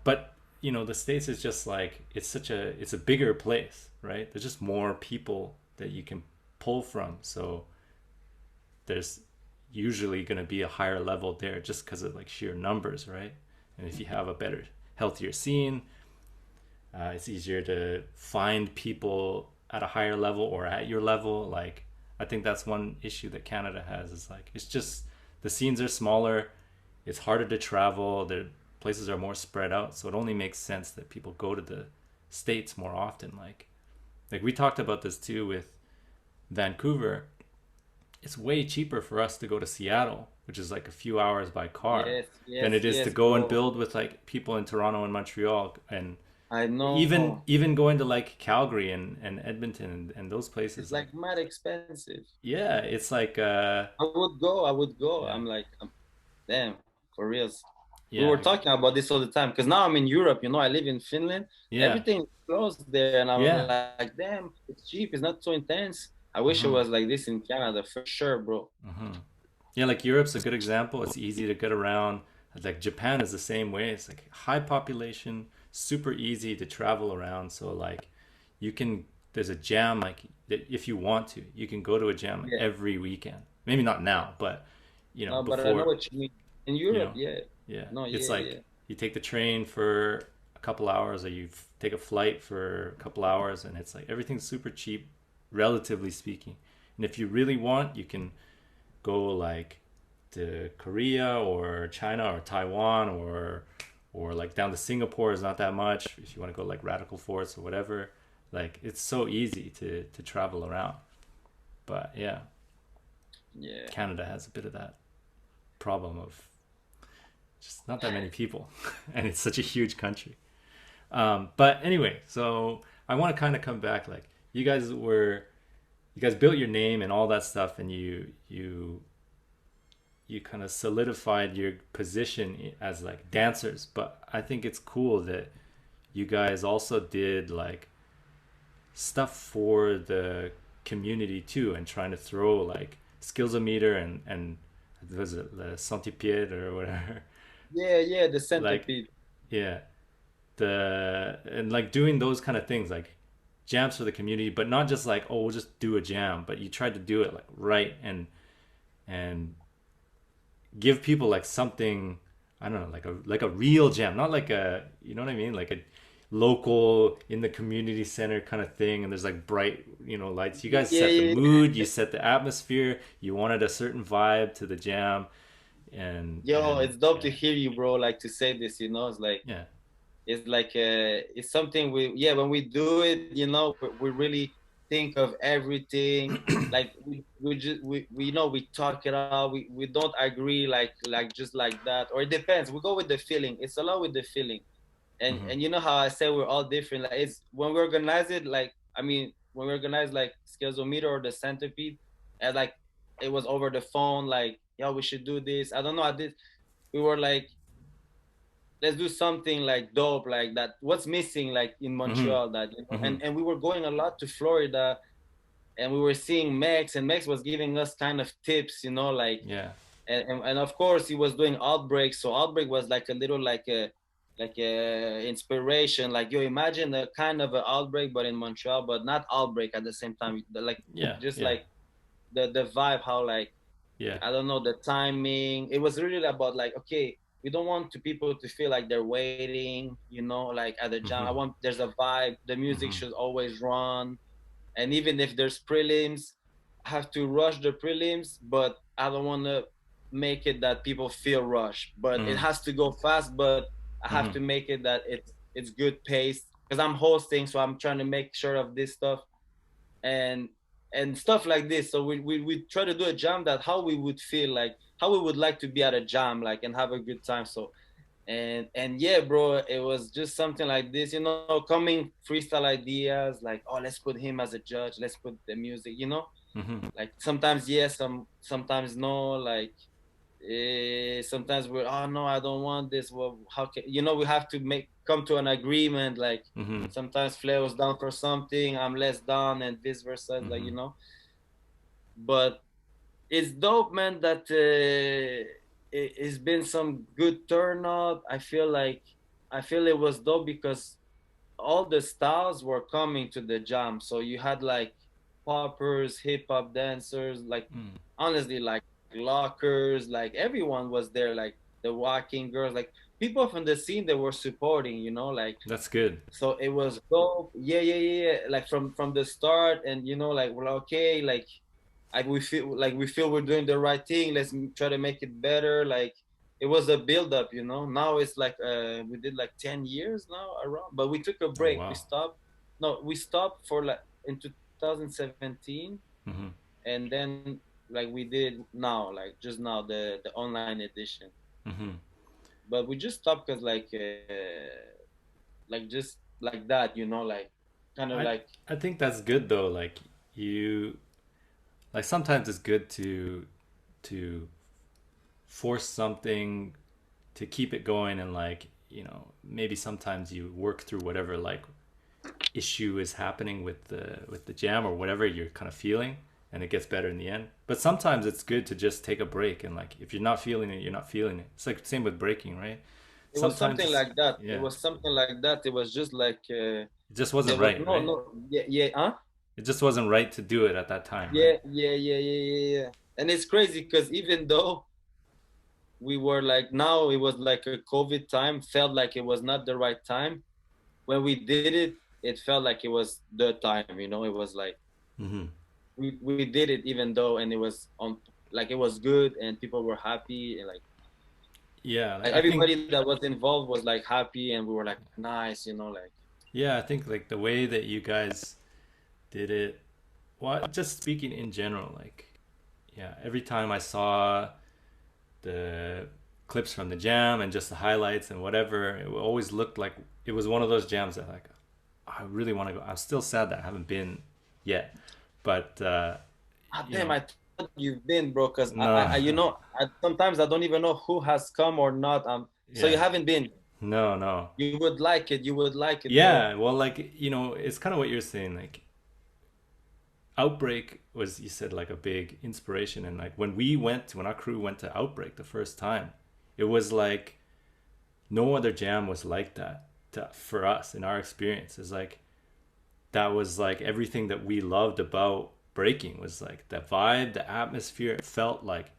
but you know the states is just like it's a bigger place, right? There's just more people that you can pull from, so there's usually going to be a higher level there just because of like sheer numbers, right? And if you have a better healthier scene, it's easier to find people at a higher level or at your level. Like I think that's one issue that Canada has is like it's just the scenes are smaller, it's harder to travel, the places are more spread out, so it only makes sense that people go to the states more often. Like we talked about this too with Vancouver. It's way cheaper for us to go to Seattle, which is like a few hours by car, Yes, than yes, it is to yes, go and bro. build with like people in Toronto and Montreal, and I even know. even going to like Calgary and Edmonton and those It's places. Like like mad expensive. yeah, it's like I would go. I would go. yeah, I'm like, damn, for reals. We yeah, were talking about this all the time because now I'm in Europe. I live in Finland. yeah, Everything is close there, and I'm yeah. like, damn, it's cheap. It's not so intense. I wish it Hmm. was like this in Canada for sure, bro. Hmm. Yeah, like Europe's a good example. It's easy to get around. Like Japan is the same way. It's like high population, super easy to travel around. So like you can there's a jam like that if you want to. You can go to a jam like, Yeah, every weekend. Maybe not yeah. now, but you know, No, but I know before, what you mean. In you Europe, know, yeah. yeah. No, It's yeah, like yeah, you take the train for a couple hours or take a flight for a couple hours and it's like everything's super cheap relatively speaking. And if you really want, you can go like to Korea or China or Taiwan or like down to Singapore is not that much if you want to go like Radical Force or whatever. Like it's so easy to travel around. But yeah, yeah. Canada has a bit of that problem of just not that many people, and it's such a huge country. But anyway, so I want to kind of come back. Like you guys built your name and all that stuff, and you kind of solidified your position as like dancers. But I think it's cool that you guys also did like stuff for the community too, and trying to throw like Skillz-O-Meter and was it the Centipede or whatever. Yeah, yeah, the Like centipede. yeah, the and like doing those kind of things like jams for the community, but not just like oh we'll just do a jam, but you tried to do it like right and give people like something. I don't know, like a real jam, not like a you know what I mean, like a local in the community center kind of thing. And there's like bright lights. You guys Yeah, set the yeah, mood, you yeah. set the atmosphere. You wanted a certain vibe to the jam, Yo, and it's dope to yeah, hear you, bro. Like to say this, it's like yeah. it's something when we do it, we really think of everything. Like we just we talk it out. We don't agree like just like that, or it depends. We go with the feeling. It's a lot with the feeling. and Hmm. and you know how I say we're all different. Like it's when we organize it, like I mean, when we organize like Skillz-O-Meter or the centipede, and like it was over the phone, like yo, we should do this. I don't know. I did. We were like, let's do something like dope, like that. What's missing, like in Hmm. Montreal, that Hmm. and we were going a lot to Florida, and we were seeing Max, and Max was giving us kind of tips, like Yeah. and of course he was doing outbreak, so outbreak was like a little like a inspiration, like yo, imagine a kind of an outbreak but in Montreal, but not outbreak at the same time, like Yeah. just Yeah. like the vibe, how like Yeah. I don't know, the timing. It was really about like, okay, we don't want to people to feel like they're waiting, like at the jam. I Hmm. want there's a vibe, the music Hmm. should always run, and even if there's prelims, I have to rush the prelims, but I don't want to make it that people feel rushed. But it Hmm. has to go fast, but I have Hmm. to make it that it's good pace because I'm hosting, so I'm trying to make sure of this stuff. And and stuff like this. So we try to do a jam that how we would feel, like how we would like to be at a jam, like, and have a good time. So and yeah, bro, it was just something like this, you know, coming freestyle ideas, like, oh, let's put him as a judge, let's put the music, you know, Mm-hmm. like sometimes yes, sometimes no, like sometimes we're, oh no, I don't want this. Well, how can, you know, we have to make come to an agreement. Like Mm-hmm. sometimes Flair was down for something, I'm less down, and vice versa. Like, Mm-hmm. you know, but it's dope, man. That it's been some good turnout. I feel it was dope because all the styles were coming to the jam. So you had like poppers, hip hop dancers, like Mm. honestly, like lockers, like everyone was there, like the walking girls, like people from the scene that were supporting, you know, like That's good. so it was dope. Yeah, yeah, yeah, yeah. Like from the start, and you know, like we're like, okay, like we feel we're doing the right thing. Let's try to make it better. Like it was a build up, you know. Now it's like we did like 10 years now around, but we took a Oh break. We wow. stopped. No, we stopped for like in 2017, Mm-hmm. and then like we did now, like just now the online edition. Mm-hmm. But we just stopped because like just like that, you know, like kind of I like I think that's good though. Like you like sometimes it's good to force something to keep it going and like, maybe sometimes you work through whatever like issue is happening with the jam or whatever you're kind of feeling and it gets better in the end. But sometimes it's good to just take a break and like if you're not feeling it, you're not feeling it. It's like same with breaking, right? it was Sometimes something like that. It yeah, was something like that. It was just like it just wasn't there was right, no right? no yeah yeah huh It just wasn't right to do it at that time, right? yeah yeah yeah yeah yeah yeah. And it's crazy because even though we were like now it was like a COVID time, felt like it was not the right time. When we did it, it felt like it was the time. You know, it was like Mm-hmm. we did it even though, and it was on like it was good and people were happy, and Yeah, like I think everybody that was involved was like happy, and we were like nice, you know, like yeah, I think like the way that you guys did it, well, just speaking in general, like yeah, every time I saw the clips from the jam and just the highlights and whatever, it always looked like it was one of those jams that like I really want to go. I'm still sad that I haven't been yet, but ah, you damn, know, I thought you've been, bro. Because no, you know, sometimes I don't even know who has come or not. So you yeah, haven't been. no, no, You would like it. You would like it, bro. yeah. Well, like it's kind of what you're saying. Like Outbreak was, you said, like a big inspiration, and like when our crew went to Outbreak the first time, it was like no other jam was like that for us in our experience. Is like that was like everything that we loved about breaking was like the vibe, the atmosphere. It felt like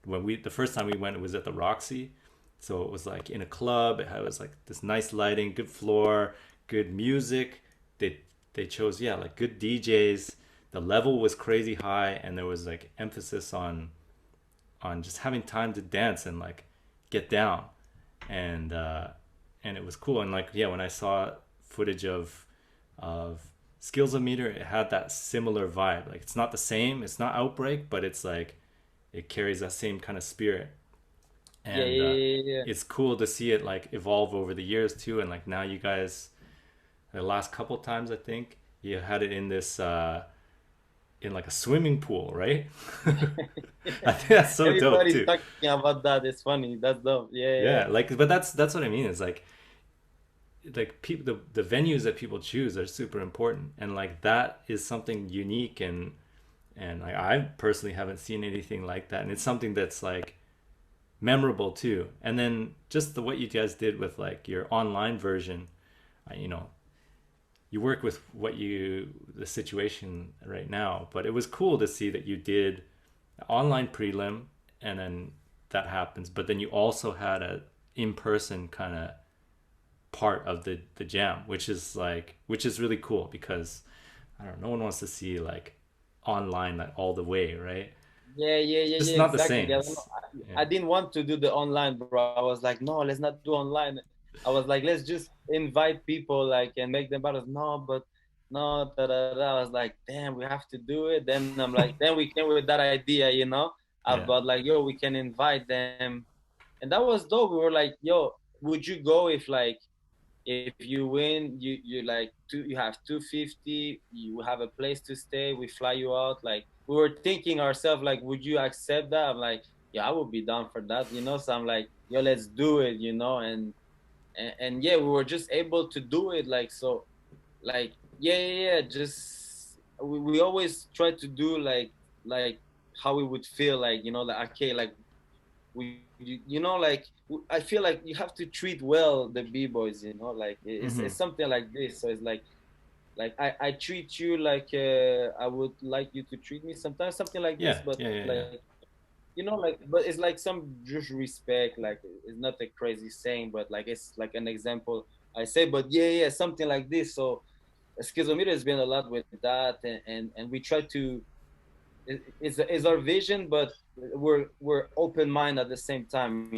when we the first time we went, it was at the Roxy, so it was like in a club. It was like this nice lighting, good floor, good music. They chose, yeah, like good DJs. The level was crazy high, and there was like emphasis on just having time to dance and like get down, and it was cool. And like yeah, when I saw footage of Skillz-O-Meter, it had that similar vibe. Like it's not the same, it's not Outbreak, but it's like it carries that same kind of spirit. Yeah, And yeah, yeah, yeah. it's cool to see it like evolve over the years too. And like now you guys, the last couple times I think you had it in this in like a swimming pool, right? I think that's so dope Everybody's too. talking about that. It's funny. That's dope. Yeah, yeah. Yeah, like but that's what I mean. It's like people, the venues that people choose are super important, and like that is something unique, and like I personally haven't seen anything like that, and it's something that's like memorable too. And then just the what you guys did with like your online version, I, you work with what you the situation right now, but it was cool to see that you did online prelim, and then that happens, but then you also had a in-person kind of part of the jam, which is really cool because I don't know, no one wants to see like online like all the way, right? Yeah, yeah, yeah, It's yeah, not the exactly. same. I, don't know. It's yeah. I didn't want to do the online, bro. I was like, no, let's not do online. I was like, let's just invite people, like, and make them better. No, but no, da, da, da. I was like, damn, we have to do it. Then I'm like, then we came with that idea, Yeah. about like, yo, we can invite them. And that was dope. We were like, yo, would you go if like, if you win, you have 250, you have a place to stay, we fly you out. Like we were thinking ourselves, like, would you accept that? I'm like, yeah, I would be down for that. So I'm like, yo, let's do it. And yeah, we were just able to do it. Like so, like yeah. Just we always try to do like how we would feel like like okay like like I feel like you have to treat well the b-boys, like Mm-hmm. it's something like this. So it's like I treat you like I would like you to treat me sometimes, something like this. Yeah. But Yeah. Yeah. Yeah. like like but it's like some just respect. Like it's not a crazy saying, but like it's like an example I say. But yeah, something like this. So Skillz-O-Meter has been a lot with that, and we try to is our vision, but we're open mind at the same time.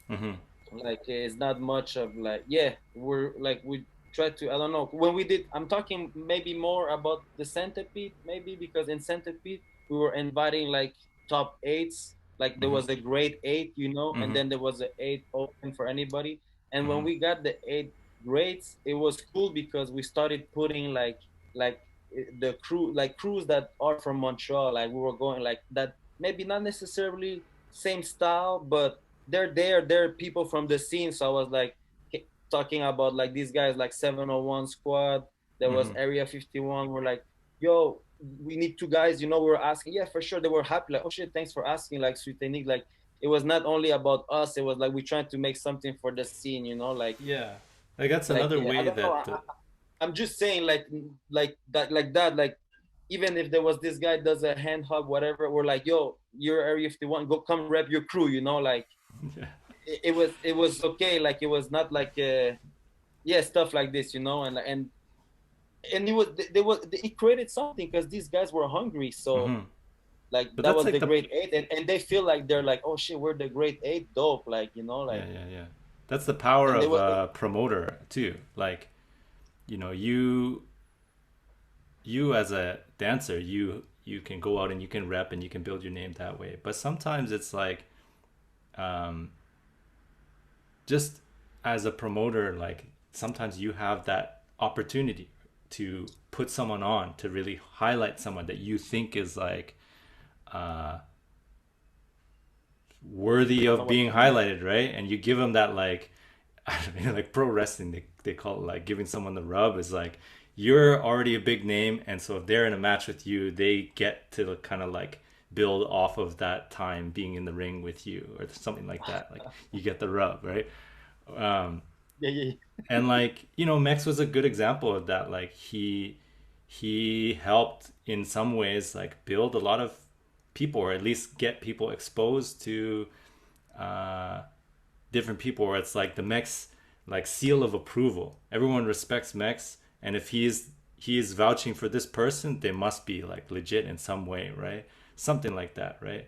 Mm-hmm. Like it's not much of like yeah, we're like we try to, I don't know, when we did, I'm talking maybe more about the centipede, maybe because in centipede we were inviting like top eights, like there Mm-hmm. was a grade eight, and Mm-hmm. then there was an eight open for anybody. And when Mm-hmm. we got the eight grades, it was cool because we started putting like the crews that are from Montreal. Like we were going like that, maybe not necessarily same style, but they're people from the scene. So I was like talking about like these guys like 701 squad. There was Mm-hmm. area 51. We're like, yo, we need two guys. We were asking. Yeah, for sure. They were happy. Like, oh shit, thanks for asking. Like, sweet technique. Like, it was not only about us. It was like we trying to make something for the scene. Yeah. Like that's Like another I way don't know. that the, I'm just saying like that. Like even if there was this guy does a hand hug, whatever, we're like, yo, you're area 51. Go come rep your crew. Like yeah. it was okay. Like it was not like yeah, stuff like this, and it created something because these guys were hungry. So Mm-hmm. like But that that's was like the the grade eight, and they feel like they're like, oh shit, we're the grade eight, dope. Like yeah, like yeah, yeah. That's the power and they of were a promoter too. Like, you as a dancer, you can go out and you can rep and you can build your name that way. But sometimes it's like, um, just as a promoter, like sometimes you have that opportunity to put someone on to really highlight someone that you think is like uh, worthy I know of what being you mean. highlighted, right? And you give them that like, I don't know, like pro wrestling, they call it like giving someone the rub. Is like you're already a big name, and so if they're in a match with you, they get to kind of like build off of that time being in the ring with you or something like that. Like you get the rub, right? Um, Yeah, yeah, and like Mex was a good example of that. Like he helped in some ways like build a lot of people, or at least get people exposed to uh different people, where it's like the Mex like seal of approval. Everyone respects Mex, and if he is vouching for this person, they must be like legit in some way, right? Something like that, right?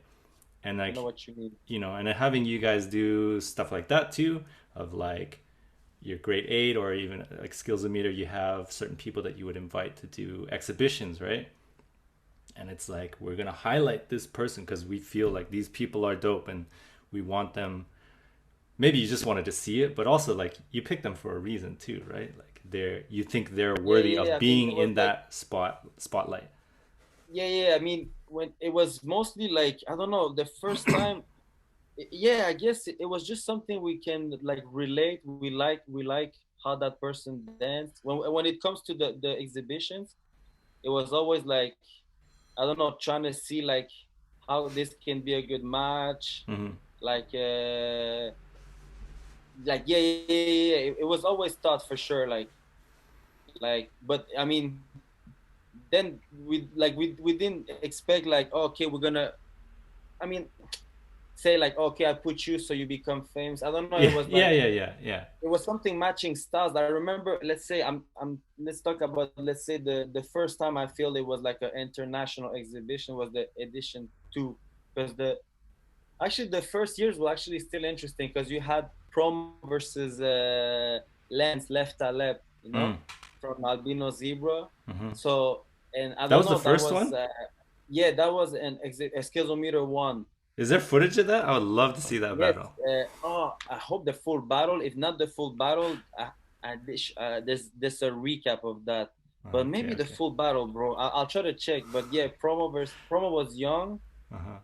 And I know like what you mean. and having you guys do stuff like that too, of like your grade 8 or even like Skillz-O-Meter, you have certain people that you would invite to do exhibitions, right? And it's like we're gonna highlight this person because we feel like these people are dope and we want them. Maybe you just wanted to see it, but also like you pick them for a reason too, right? Like you think they're Yeah, worthy yeah, yeah. of I mean, being it was in like that spotlight. yeah. I mean, when it was mostly like I don't know the first time. Yeah, I guess it was just something we can like relate. We like how that person danced. When it comes to the exhibitions, it was always like I don't know, trying to see like how this can be a good match. Mm-hmm. Like yeah. It was always thought for sure. But I mean, then we didn't expect like oh, okay, we're gonna. I mean, say like okay, I put you so you become famous. I don't know. It Yeah, was yeah, like yeah, yeah, yeah. it was something matching styles. I remember, let's say let's talk about, let's say the first time I feel it was like an international exhibition was the edition 2, because the first years were actually still interesting because you had prom versus Lance left to left. Mm. from Albino Zebra. Hmm. So, and I That don't was the know, that first was one. yeah, that was a Skillz-O-Meter one. Is there footage of that? I would love to see that Yes. battle. Oh, I hope the full battle. If not the full battle, there's a recap of that. But Okay, maybe the okay. full battle, bro. I'll try to check. But yeah, promo was young, Uh-huh.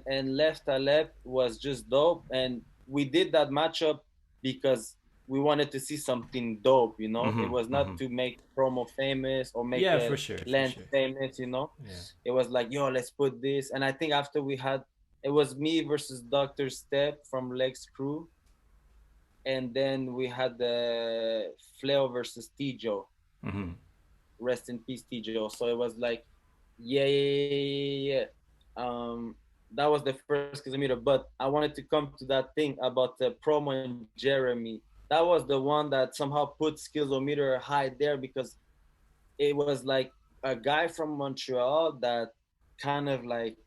and left a left was just dope. And we did that matchup because we wanted to see something dope. It Mm-hmm. was Mm-hmm. not to make promo famous or make Yeah, for sure, for Lance sure. famous. Yeah. It was like, yo, let's put this. And I think after we had, it was me versus Dr. Step from Lex Crew, and then we had the Flair versus Tijo. Mm-hmm. Rest in peace, Tijo. So it was like, yeah, yeah, yeah, yeah. That was the first kilometer. But I wanted to come to that thing about the promo and Jeremy. That was the one that somehow put Skillz-O-Meter high there because it was like a guy from Montreal that kind of like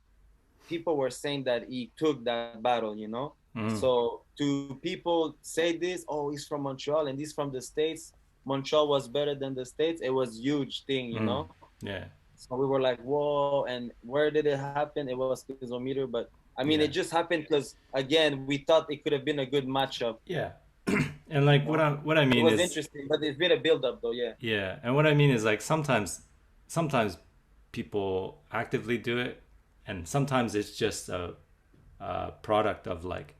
people were saying that he took that battle. Mm-hmm. So to people say this, oh, he's from Montreal and he's from the States. Montreal was better than the States. It was huge thing. Mm. Yeah. So we were like, whoa, and where did it happen? It was Skillz-O-Meter, but I mean, it Yeah. just happened because again, we thought it could have been a good matchup. Yeah. And like what I It mean was is, interesting, but it's been a build up though. Yeah, yeah, and what I mean is like sometimes people actively do it, and sometimes it's just a product of like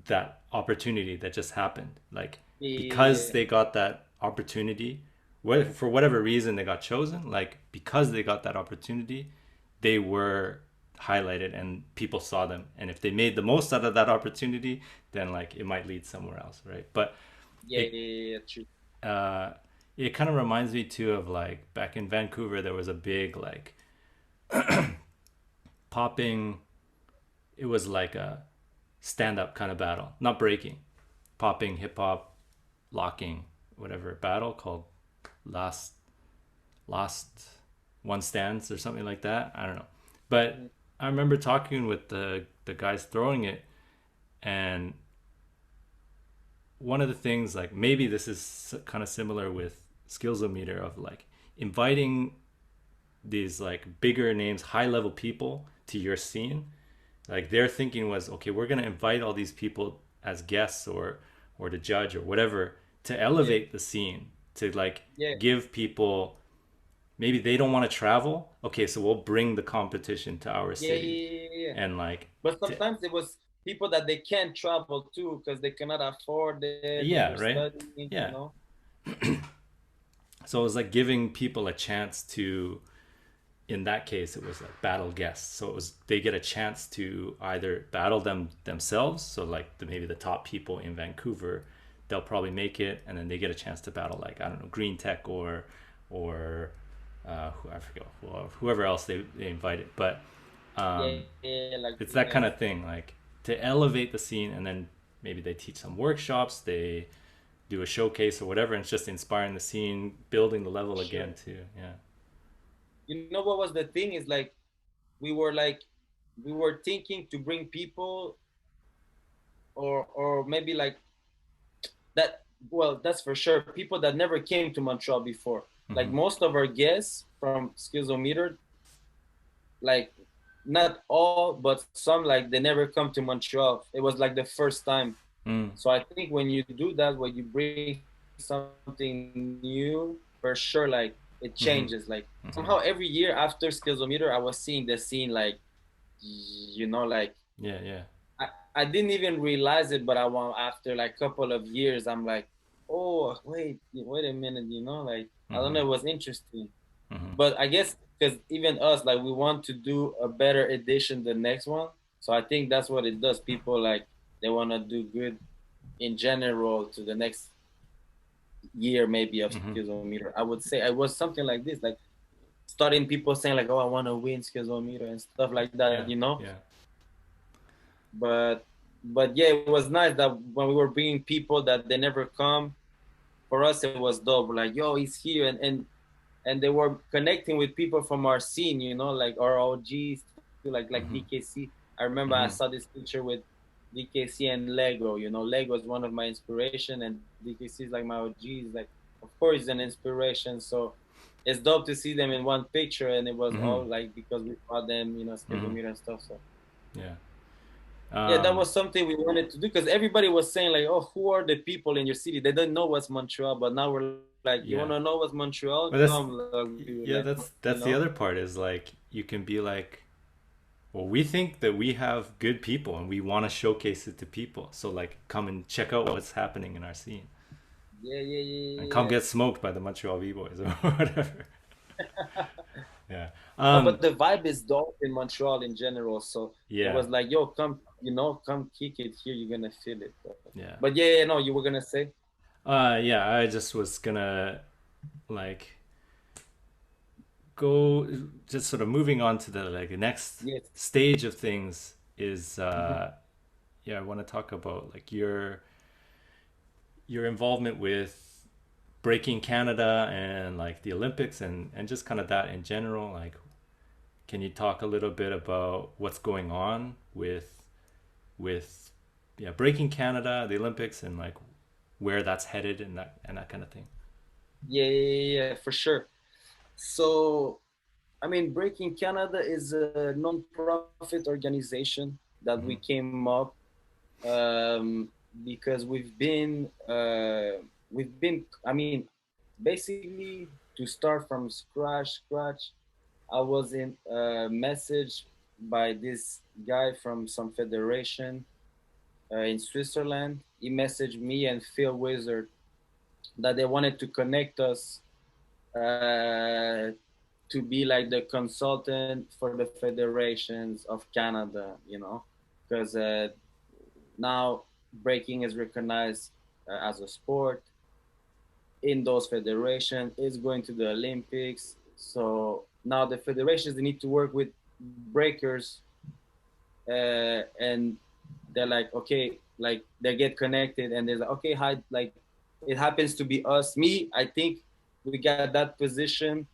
that opportunity that just happened. Like because yeah, they got that opportunity, for whatever reason they got chosen, like because they got that opportunity, they were highlighted and people saw them. And if they made the most out of that opportunity, then like it might lead somewhere else, right? But yeah, it yeah, yeah, true. uh it kind of reminds me too of like back in Vancouver there was a big like popping, it was like a stand up kind of battle, not breaking, popping, hip hop, locking, whatever battle called last last one stands or something like that. I don't know, but Mhm. I remember talking with the guys throwing it, and one of the things like maybe this is kind of similar with Skillz-O-Meter of like inviting these like bigger names, high level people to your scene. Like their thinking was, okay, we're gonna invite all these people as guests or to judge or whatever to Yeah, elevate the scene, to like yeah, give people, maybe they don't want to travel. Okay, so we'll bring the competition to our yeah, city, yeah, yeah, yeah. and like But to, sometimes it was people that they can't travel to because they cannot afford it. yeah, They're right, studying, you yeah. know. So it was like giving people a chance to, in that case it was like battle guests, so it was they get a chance to either battle themselves, so like maybe the top people in Vancouver, they'll probably make it, and then they get a chance to battle like I don't know Green Tech or I forget whoever else they invited, but Yeah, um, yeah, like it's that kind yeah, of thing, like to elevate the scene, and then maybe they teach some workshops, they do a showcase or whatever, and it's just inspiring the scene, building the level again sure. too. Yeah. You know what was the thing is like we were thinking to bring people or maybe like that, well, that's for sure, people that never came to Montreal before. Like Mm-hmm. most of our guests from Skillz-O-Meter, like not all, but some, like they never come to Montreal. It was like the first time. Mm. So I think when you do that, when you bring something new, for sure, like it Mm-hmm. changes. Like somehow Mm-hmm. every year after Skillz-O-Meter, I was seeing the scene like Yeah, yeah. I didn't even realize it, but I want after like couple of years, I'm like, oh wait a minute, like I don't Mm-hmm. know, it was interesting. Mm-hmm. But I guess because even us, like we want to do a better edition the next one. So I think that's what it does. People like they want to do good in general to the next year maybe of Mm-hmm. Skillz-O-Meter. I would say it was something like this, like starting people saying like, oh, I want to win Skillz-O-Meter and stuff like Yeah, that. yeah. But but yeah, it was nice that when we were bringing people that they never come, for us it was dope. We're like, yo, he's here, and they were connecting with people from our scene, like our OGs, like Mm-hmm. DKC. I remember I Mm-hmm. saw this picture with DKC and Lego. Lego is one of my inspiration, and DKC is like my OG. Is like, of course, it's an inspiration. So it's dope to see them in one picture, and it was Mm-hmm. all like because we brought them, Mm-hmm. Skillz-O-Meter and stuff. So Yeah. yeah, that Um, was something we wanted to do because everybody was saying like, "Oh, who are the people in your city?" They don't know what's Montreal, but now we're like, "You want yeah. to know what's Montreal? But that's Come, we would yeah, like, that's the other part is like you can be like, well, we think that we have good people and we want to showcase it to people. So like come and check out what's happening in our scene yeah, yeah, and yeah, come yeah, get smoked by the Montreal B-boys or whatever. yeah. Yeah. No, but the vibe is dope in Montreal in general. So it Yeah. was like, "Yo, come, come kick it here. You're gonna feel it." Yeah. But yeah, yeah, no, you were gonna say, Yeah, I just was gonna like go just sort of moving on to the like the next yes. stage of things is Mhm. yeah, I want to talk about like your involvement with breaking Canada and like the Olympics and just kind of that in general. Like, can you talk a little bit about what's going on with yeah breaking Canada, the Olympics, and like where that's headed and that kind of thing. Yeah, yeah, yeah, yeah, for sure. So I mean, Breaking Canada is a non-profit organization that we Mm-hmm. came up because I mean, basically to start from scratch. I was in a message by this guy from some federation in Switzerland. He messaged me and Phil Wizard that they wanted to connect us to be like the consultant for the federations of Canada, because now breaking is recognized as a sport in those federations. It's going to the Olympics. So now the federations they need to work with breakers, and they're like, okay, like they get connected, and there's like, okay, hi, like it happens to be us. Me, I think we got that position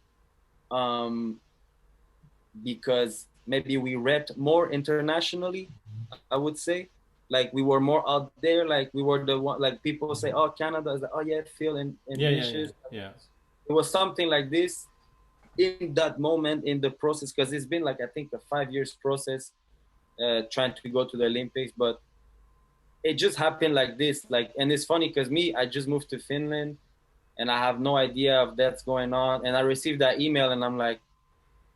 um, because maybe we repped more internationally, I would say. Like we were more out there, like we were the one, like people say, oh, Canada is like, oh yeah, Phil and Yeah, yeah, yeah, Vinicius. yeah. It was something like this in that moment in the process, because it's been like I think a 5 years process trying to go to the Olympics, but it just happened like this. Like, and it's funny because me, I just moved to Finland and I have no idea if that's going on. And I received that email and I'm like,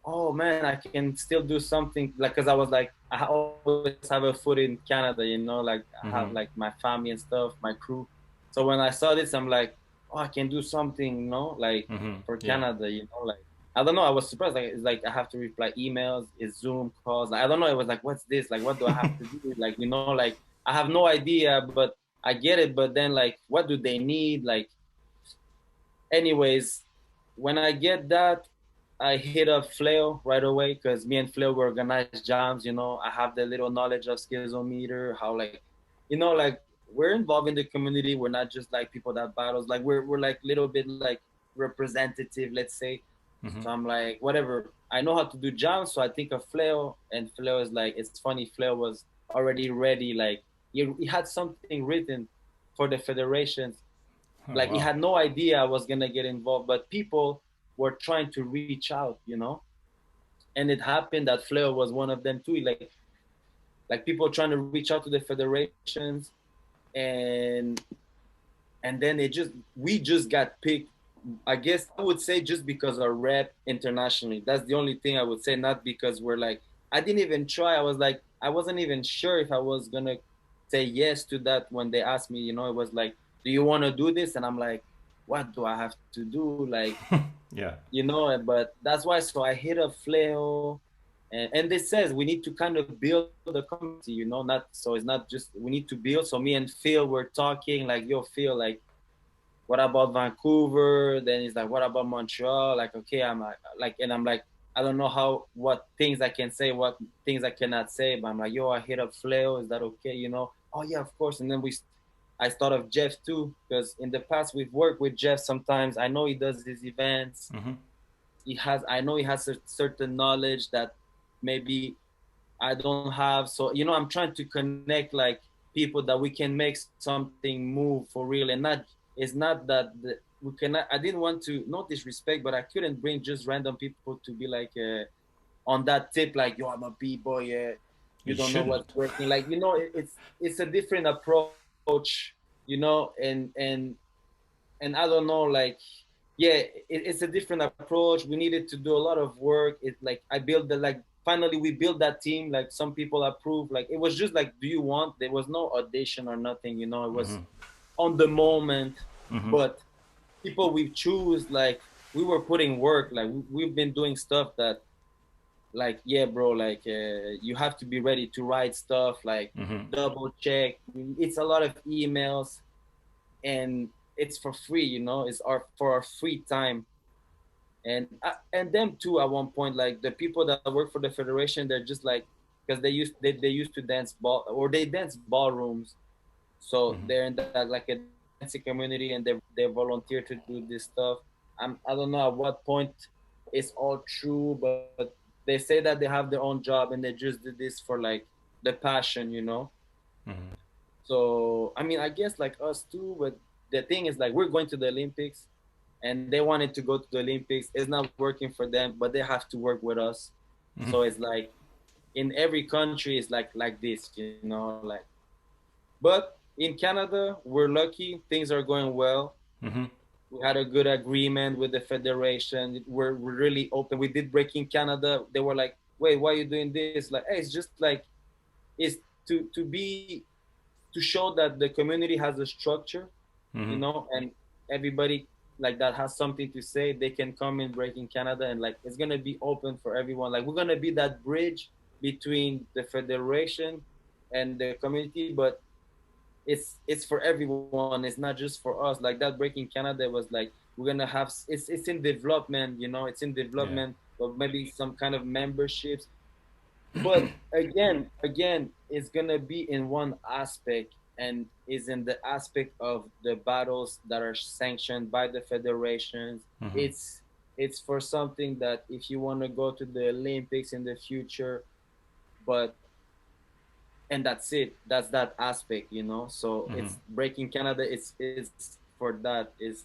oh man, I can still do something. Like, cause I was like, I always have a foot in Canada, like I have Mm-hmm. like my family and stuff, my crew. So when I saw this, I'm like, oh, I can do something, like Mm-hmm. for Yeah. Canada, like I don't know. I was surprised. Like it's like I have to reply emails, it's Zoom calls. Like, I don't know. It was like, what's this? Like, what do I have to do? Like, like I have no idea, but I get it. But then like, what do they need? Like, anyways, when I get that, I hit up Flail right away because me and Flail we organize jams. I have the little knowledge of Skillz-O-Meter, how like, like we're involved in the community. We're not just like people that battles. Like we're like little bit like representative, let's say. Mm-hmm. So I'm like, whatever. I know how to do jams, so I think of Flail, and Flail is like, it's funny. Flail was already ready. Like he had something written for the federations, Oh like he wow. had no idea I was gonna get involved, but people were trying to reach out, and it happened that Flair was one of them too. Like people trying to reach out to the federations, and then we just got picked. I guess I would say just because our rep internationally. That's the only thing I would say, not because we're like, I didn't even try. I was like, I wasn't even sure if I was gonna say yes to that when they asked me, it was like, do you want to do this? And I'm like, what do I have to do? Like, Yeah. but that's why. So I hit a flail, and this says we need to kind of build the community, not so it's not just we need to build. So me and Phil were talking like, yo, Phil, like, what about Vancouver? Then he's like, what about Montreal? Like, okay, and I'm like, I don't know what things I can say, what things I cannot say, but I'm like, yo, I hit up Flail. Is that okay? Oh yeah, of course. And then I thought of Jeff too, because in the past we've worked with Jeff sometimes. I know he does his events. Mm-hmm. I know he has a certain knowledge that maybe I don't have. So, I'm trying to connect like people that we can make something move for real, and not it's not that we cannot. I didn't want to not disrespect, but I couldn't bring just random people to be like on that tip, like yo, I'm a b-boy. You You don't know what's shouldn't. working. Like it's a different approach, and I don't know, like yeah, it's a different approach. We needed to do a lot of work. It like I built the like finally we built that team. Like some people approved. Like it was just like, do you want? There was no audition or nothing. It was on the moment. But people we choose, like we were putting work. Like we've been doing stuff that like yeah bro, like you have to be ready to write stuff, like double check. It's a lot of emails, and it's for free, it's our for our free time. And them too at one point, like the people that work for the federation, they're just like, because they used to dance ball, or they dance ballrooms, so they're in that like a dancing community, and they volunteer to do this stuff. I don't know at what point it's all true, but they say that they have their own job and they just did this for like the passion. So I mean, I guess like us too, but the thing is like we're going to the Olympics, and they wanted to go to the Olympics. It's not working for them, but they have to work with us. So it's like in every country it's like this, like. But in Canada, we're lucky. Things are going well. We had a good agreement with the federation. We're really open. We did Breaking Canada. They were like, "Wait, why are you doing this?" Like, hey, it's just like it's to show that the community has a structure, and everybody like that has something to say. They can come in Breaking Canada, and like it's gonna be open for everyone. Like we're gonna be that bridge between the federation and the community, but it's for everyone. It's not just for us. Like that Breaking Canada was like we're gonna have it's in development. It's in Yeah. development, or maybe some kind of memberships. But again, it's gonna be in one aspect, and is in the aspect of the battles that are sanctioned by the federations. It's for something that if you want to go to the Olympics in the future, but and that's it. That's that aspect. So it's Breaking Canada. It's for that. It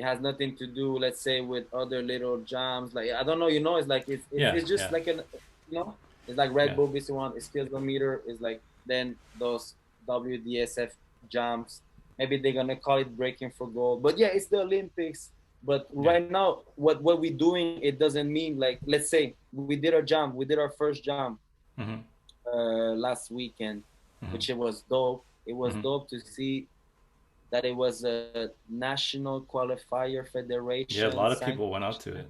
has nothing to do, let's say, with other little jams. Like I don't know. It's like Yeah. it's just Yeah. like it's like Red Yeah. Bull BC1. It's Skillz-O-Meter. It's like then those WDSF jams. Maybe they're gonna call it Breaking for Gold. But yeah, it's the Olympics. But Yeah. right now, what we're doing, it doesn't mean like, let's say we did our jam. We did our first jam last weekend, which it was dope. It was dope to see that it was a national qualifier Yeah. A federation lot of sanction. people went out to it.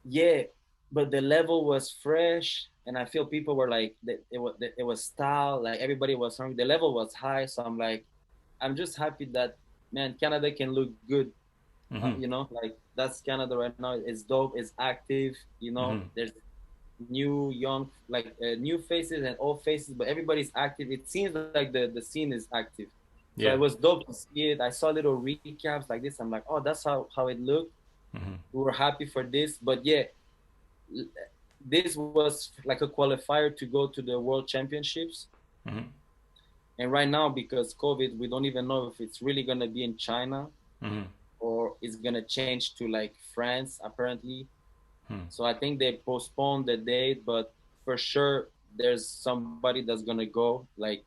Yeah, but the level was fresh, and I feel people were like, it was style. Like everybody was hungry. The level was high, so I'm like, I'm just happy that man, Canada can look good. Like that's Canada right now. It's dope. It's active. There's new young like new faces and old faces, but everybody's active. It seems like the scene is active, so Yeah. it was dope to see it. I saw little recaps like this. I'm like, oh, that's how it looked. We were happy for this, but yeah, this was like a qualifier to go to the world championships. And right now, because COVID, we don't even know if it's really going to be in China or it's going to change to like France apparently. So I think they postponed the date, but for sure there's somebody that's gonna go. Like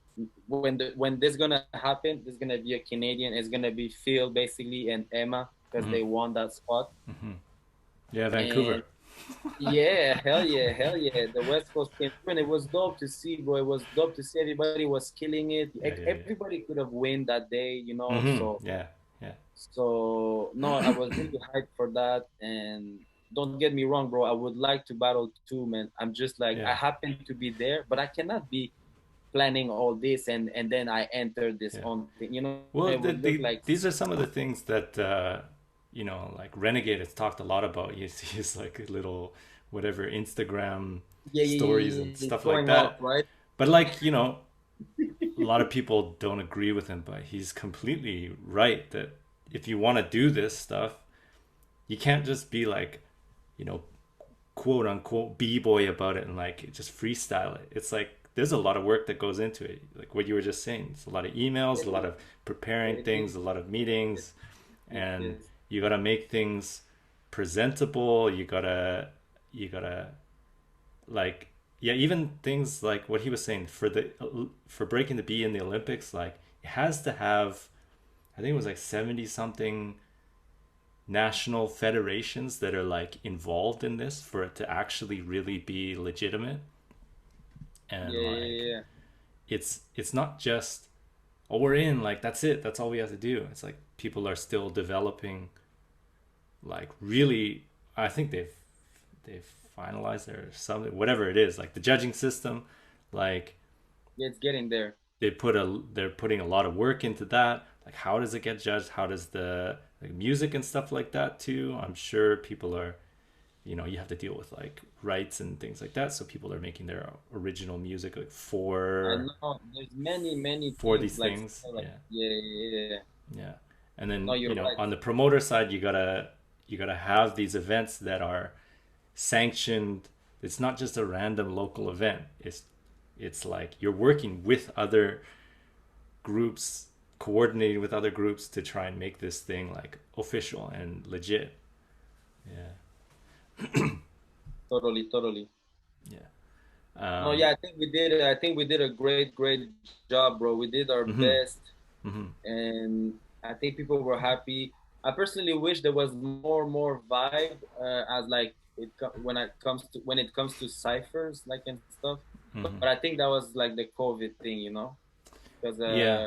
when this gonna happen, there's gonna be a Canadian. It's gonna be Phil basically and Emma because they won that spot. Yeah. And Vancouver. yeah, hell yeah, hell yeah. The West Coast came through, and it was dope to see, bro. It was dope to see everybody was killing it. Yeah. Yeah. Yeah. Everybody could have won that day. So Yeah. Yeah. So no, I was really hyped for that. And don't get me wrong, bro. I would like to battle too, man. I'm just like I Yeah. happen to be there, but I cannot be planning all this and then I enter this Yeah. own thing. Well, It would look like these are some of the things that like Renegade has talked a lot about. You see his like little whatever Instagram yeah, yeah, yeah, stories yeah, and it's stuff like going up, that. right? But like a lot of people don't agree with him, but he's completely right that if you want to do this stuff, you can't just be like, you know, quote unquote b-boy about it and like just freestyle it. It's like there's a lot of work that goes into it, like what you were just saying. It's a lot of emails, It a lot is. of preparing It is. things, a lot of meetings, and Yes. you gotta make things presentable. You gotta like, yeah, even things like what he was saying for the for breaking to be in the Olympics, like it has to have, I think it was like 70 something national federations that are like involved in this for it to actually really be legitimate. And Yeah, like yeah, it's not just, oh, we're in, like that's it, that's all we have to do. It's like people are still developing, like really, I think they've finalized their something, whatever it is, like the judging system, like yeah. It's getting there. they're putting a lot of work into that. Like how does it get judged, how does the like music and stuff like that too, I'm sure people are, you have to deal with like rights and things like that, so people are making their original music like I for know there's many for things these like things. like Yeah. yeah, yeah, yeah. Yeah. And then, No, you're right. on the promoter side, you gotta have these events that are sanctioned. It's not just a random local event. It's like you're working with other groups, coordinating with other groups to try and make this thing like official and legit. Yeah. Totally, totally. Yeah. No, Um, yeah, I think we did. I think we did a great job, bro. We did our mhm, best, mhm, and I think people were happy. I personally wish there was more vibe as like when it comes to ciphers like and stuff. mhm. But I think that was like the COVID thing, because Yeah.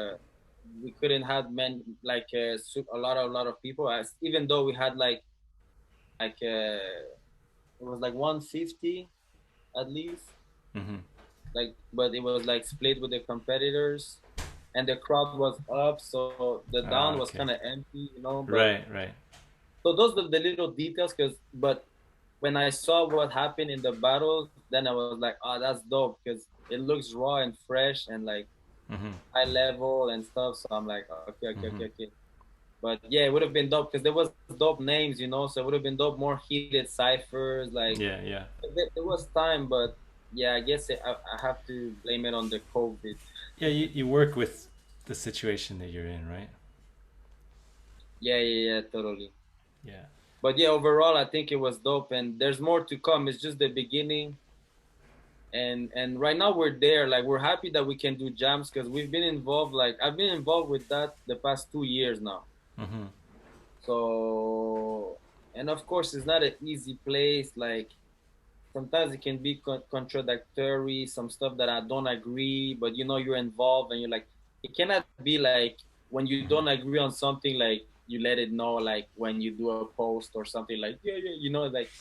we couldn't have men like a lot of people. As even though we had like it was like 150 at least, Mhm. like, but it was like split with the competitors, and the crowd was up, so the down was Okay. kind of empty. But Right. Right. so those are the little details, but when I saw what happened in the battle, then I was like, oh, that's dope because it looks raw and fresh and like Mhm. high level and stuff. So I'm like, okay, okay, okay, Mhm. okay. But yeah, it would have been dope because there was dope names. So it would have been dope, more heated ciphers. Like Yeah. Yeah. there was time, but yeah, I guess I have to blame it on the COVID. Yeah. You work with the situation that you're in, right? Yeah, yeah, yeah, totally. Yeah. But yeah, overall, I think it was dope, and there's more to come. It's just the beginning, and right now we're there. Like we're happy that we can do jams because we've been involved. Like I've been involved with that the past 2 years now. Mhm. So, and of course, it's not an easy place. Like sometimes it can be contradictory, some stuff that I don't agree, but you're involved and you're like, it cannot be like when you Mhm. don't agree on something, like you let it know, like when you do a post or something, like, yeah, yeah, like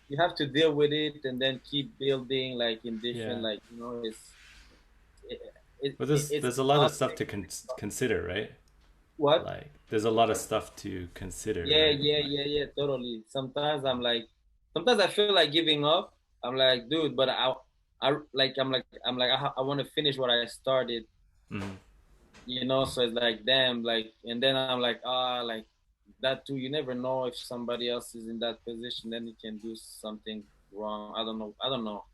you have to deal with it and then keep building, like in different, Yeah. like, it, But it's there's a lot of stuff exhausting. to consider, right? What? Like there's a lot of stuff to consider, Yeah, right? yeah, Like, yeah, yeah, totally. Sometimes I feel like giving up. I'm like, dude, but I want to finish what I started, mhm. So it's like, damn, like, and then I'm like, like that too. You never know if somebody else is in that position, then you can do something wrong. I don't know.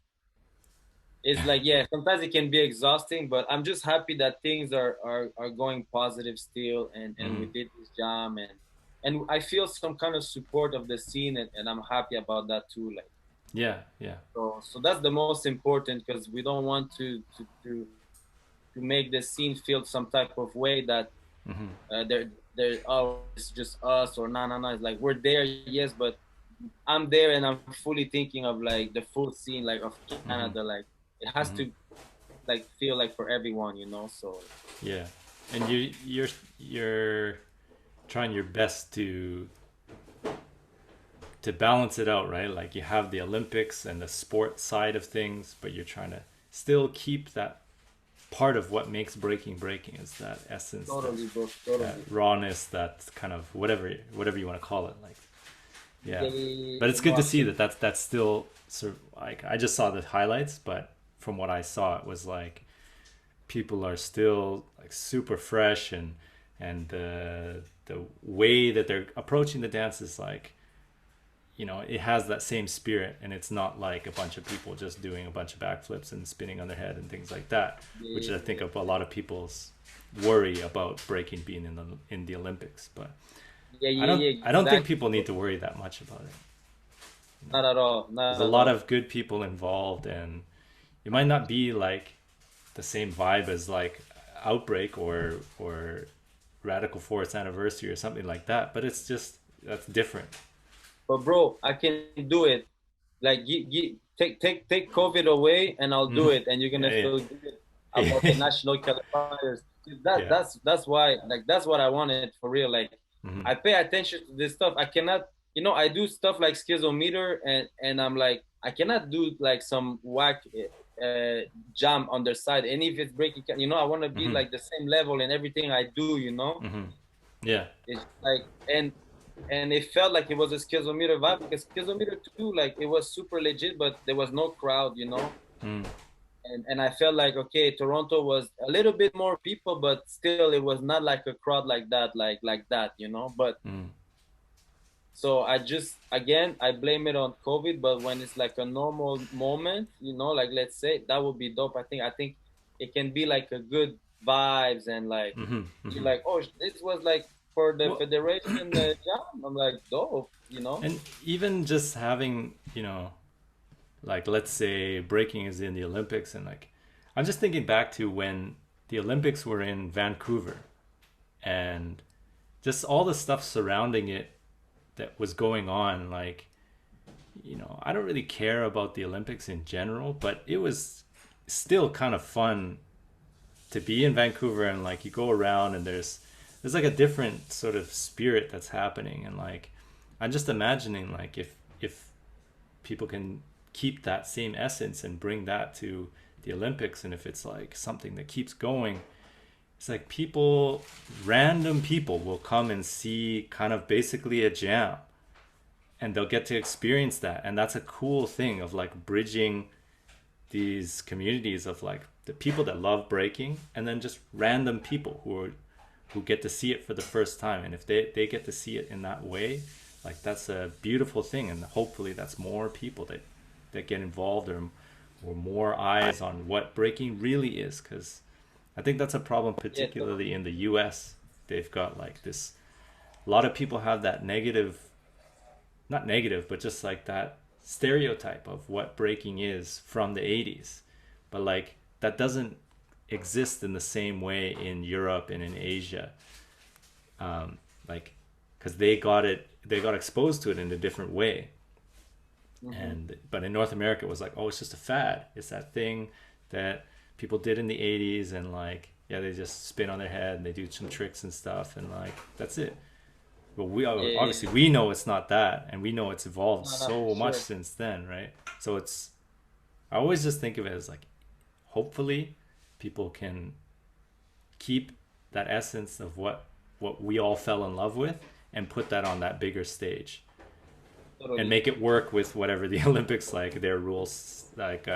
It's like, yeah, sometimes it can be exhausting, but I'm just happy that things are going positive still, and we Mhm. did this jam, and I feel some kind of support of the scene, and I'm happy about that too. Like, Yeah. Yeah. so that's the most important because we don't want to make the scene feel some type of way that Mhm. they're oh, it's just us, or no, it's like we're there, yes, but I'm there and I'm fully thinking of like the full scene, like of Mhm. Canada. Like it has Mhm. to like feel like for everyone. So Yeah. And you're trying your best to balance it out, right? Like you have the Olympics and the sport side of things, but you're trying to still keep that part of what makes breaking is that essence, totally, bro, that totally. rawness, that kind of whatever you want to call it. Like, yeah. Yeah, yeah, But yeah, it's no, good to see absolutely. that that's still sort of like, I just saw the highlights, but from what I saw, it was like people are still like super fresh, and the way that they're approaching the dance is like, it has that same spirit, and it's not like a bunch of people just doing a bunch of backflips and spinning on their head and things like that, which Yeah, I think yeah, of a lot of people's worry about breaking being in the Olympics. But Yeah, I yeah, don't yeah, I don't think exactly. people need to worry that much about it. Not at all. There's Not a at lot all. of good people involved, and it might not be like the same vibe as like Outbreak or Radical Force Anniversary or something like that, but it's just that's different. But bro, I can do it. Like, take COVID away, and I'll do Mhm. it, and you're gonna Yeah, feel good about the yeah, national qualifiers. That yeah. that's why, like, that's what I wanted for real. Like, Hmm. I pay attention to this stuff. I cannot, I do stuff like Skillz-O-Meter, and I'm like, I cannot do like some whack uh, jam on their side. And if it's breaking, I want to be Hmm. like the same level in everything I do. Hmm. Yeah. It's like, and it felt like it was a Skillz-O-Meter vibe, because Skillz-O-Meter too, like, it was super legit, but there was no crowd. Mm. And I felt like, okay, Toronto was a little bit more people, but still it was not like a crowd like that, like that. But Mm. so I just, again, I blame it on COVID, but when it's like a normal moment, like, let's say that would be dope. I think it can be like a good vibes, and like, Hmm. you're Hmm. like, oh, this was like for the Well, federation jam. I'm like, dope. and even just having, like let's say breaking is in the Olympics, and like I'm just thinking back to when the Olympics were in Vancouver, and just all the stuff surrounding it that was going on. Like, I don't really care about the Olympics in general, but it was still kind of fun to be in Vancouver, and like you go around and there's like a different sort of spirit that's happening. And like I'm just imagining like if people can keep that same essence and bring that to the Olympics, and if it's like something that keeps going, it's like random people will come and see kind of basically a jam, and they'll get to experience that. And that's a cool thing of like bridging these communities of like the people that love breaking, and then just random people who get to see it for the first time. And if they get to see it in that way, like that's a beautiful thing. And hopefully that's more people that get involved, or more eyes on what breaking really is. Because I think that's a problem, Yeah, particularly in the US. They've got like this, a lot of people have that negative, not negative, but just like that stereotype of what breaking is from the 80s. But like that doesn't exist in the same way in Europe and in Asia. Like, because they got exposed to it in a different way. hmm And but in North America, it was like, oh, it's just a fad. It's that thing that people did in the 80s, and like, yeah, they just spin on their head and they do some tricks and stuff, and like that's it. But we yeah, yeah, obviously we know it's not that, and we know it's evolved no, for so much sure. since then, right? So it's, I always just think of it as like, hopefully people can keep that essence of what we all fell in love with, and put that on that bigger stage, and Totally. make it work with whatever the Olympics, like their rules, like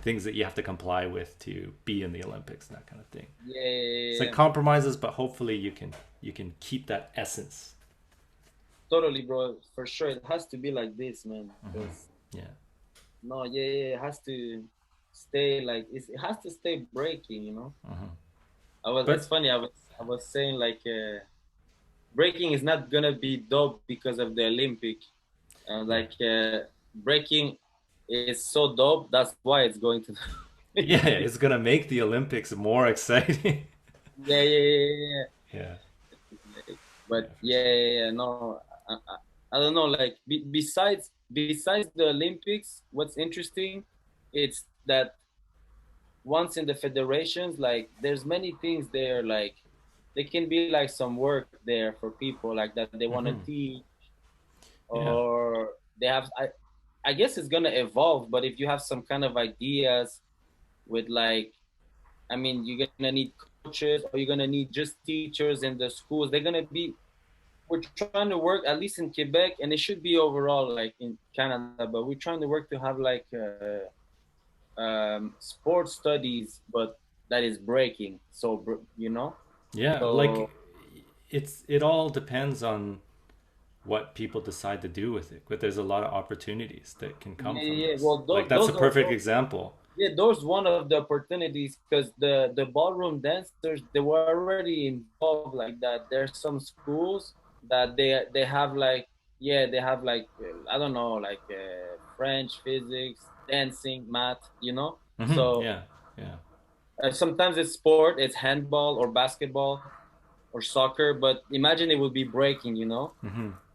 things that you have to comply with to be in the Olympics and that kind of thing. Yeah, yeah, It's yeah, like yeah. compromises, but hopefully you can keep that essence. Totally, bro. For sure, it has to be like this, man. Hmm. Because Yeah. no, yeah, yeah, it has to stay like, it has to stay breaking. Hmm. It's But funny. I was saying like, breaking is not gonna be dope because of the Olympic. yeah, Like, breaking is so dope. That's why it's going to the yeah, Olympics. it's gonna make the Olympics more exciting. Yeah, yeah, yeah, Yeah, yeah. yeah, But for yeah, sure. yeah, yeah, no, I don't know. Like, besides the Olympics, what's interesting, it's that once in the federations, like, there's many things there. Like, there can be like some work there for people like that they want to Hmm. teach, Yeah. or they have. I guess it's gonna evolve, but if you have some kind of ideas with, like, I mean, you're gonna need coaches, or you're gonna need just teachers in the schools. They're gonna be. We're trying to work, at least in Quebec, and it should be overall like in Canada. But we're trying to work to have like, sports studies, but that is breaking. So, Yeah, so like it all depends on what people decide to do with it. But there's a lot of opportunities that can come yeah, from yeah, yeah. this. Well, Like that's a those are perfect example. yeah, those one of the opportunities, because the ballroom dancers, they were already involved like that. There's some schools that they have like, yeah, they have like I don't know, like French, physics, dancing, math, you know. So Yeah, yeah. sometimes it's sport, it's handball or basketball or soccer, but imagine it would be breaking, you know.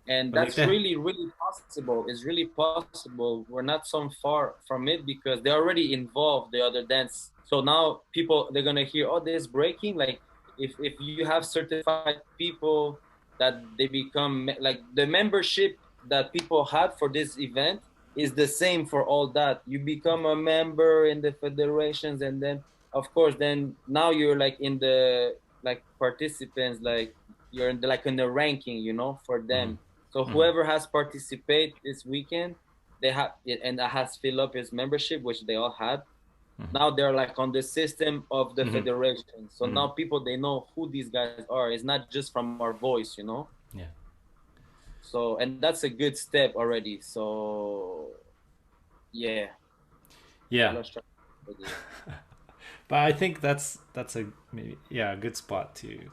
And But like that's that. really possible. It's really possible. We're not so far from it because they're already involved the other dance. So now people, they're gonna hear, oh, there's breaking. Like if you have certified people that they become like the membership that people had for this event is the same for all that. You become a member in the federations, and then of course then now you're like in the like participants, like you're in the, like in the ranking, you know, for them. So whoever has participated this weekend, they have and has filled up his membership, which they all had. Now they're like on the system of the federation. So now people, they know who these guys are. It's not just from our voice, you know. Yeah. So and that's a good step already. So yeah, I Yeah. lost track of the But I think that's a maybe yeah a good spot to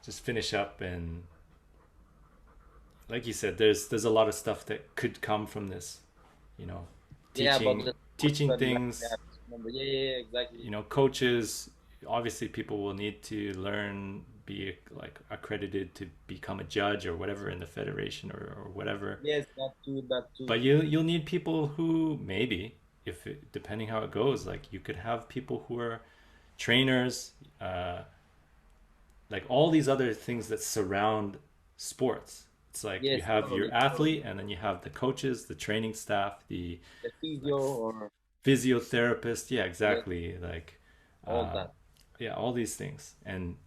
just finish up. And like you said, there's a lot of stuff that could come from this, you know, yeah about teaching the sports teaching study. Like I things, have to remember. Yeah, exactly. you know, coaches. Obviously people will need to learn, be like accredited to become a judge or whatever in the federation, or whatever. Yes, that too, that too. But you'll need people who maybe, if it, depending how it goes, like you could have people who are trainers, like all these other things that surround sports. It's like you Yes, have your totally, athlete, totally. and then you have the coaches, the training staff, the The like physio or physiotherapist. Yeah, yes, exactly. Like, all uh, that. yeah, all these things. And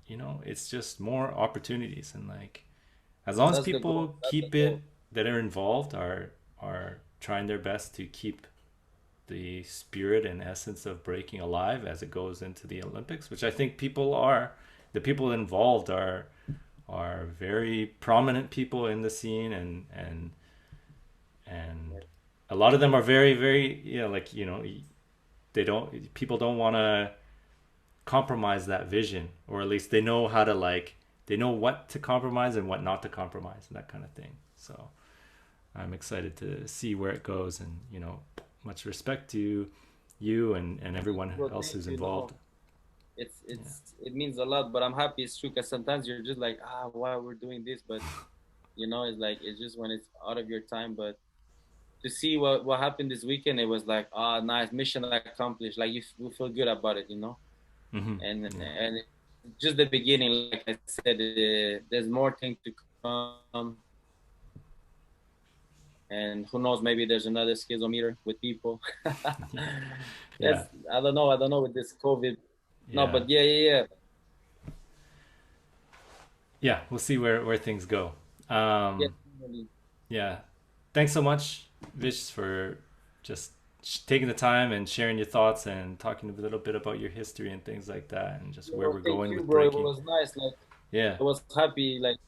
you know, it's just more opportunities. And like, as long as That's the goal. people That's the keep goal. it, that are involved, are trying their best to keep the spirit and essence of breaking alive as it goes into the Olympics, which I think people are. The people involved are very prominent people in the scene, and a lot of them are very, very, you know, like, you know, they don't, people don't want to compromise that vision, or at least they know how to, like, they know what to compromise and what not to compromise, and that kind of thing. So I'm excited to see where it goes. And you know, much respect to you and everyone Bro, else thank who's you. No, involved. Yeah. it means a lot. But I'm happy it's true because sometimes you're just like, why we're doing this? But you know, it's like it's just when it's out of your time. But to see what happened this weekend, it was like, nice mission accomplished. Like you feel good about it, you know. Yeah. And it's just the beginning. Like I said, there's more things to come. And who knows, maybe there's another Skillz-O-Meter with people. Yeah. Yeah. That's I don't know with this COVID. No, Yeah. but yeah. Yeah, we'll see where things go. Yeah, um definitely. yeah, thanks so much, Vish, for just taking the time and sharing your thoughts and talking a little bit about your history and things like that, and just where No, we're thank going you, with bro. It breaking. was nice. Like Yeah. I was happy. Like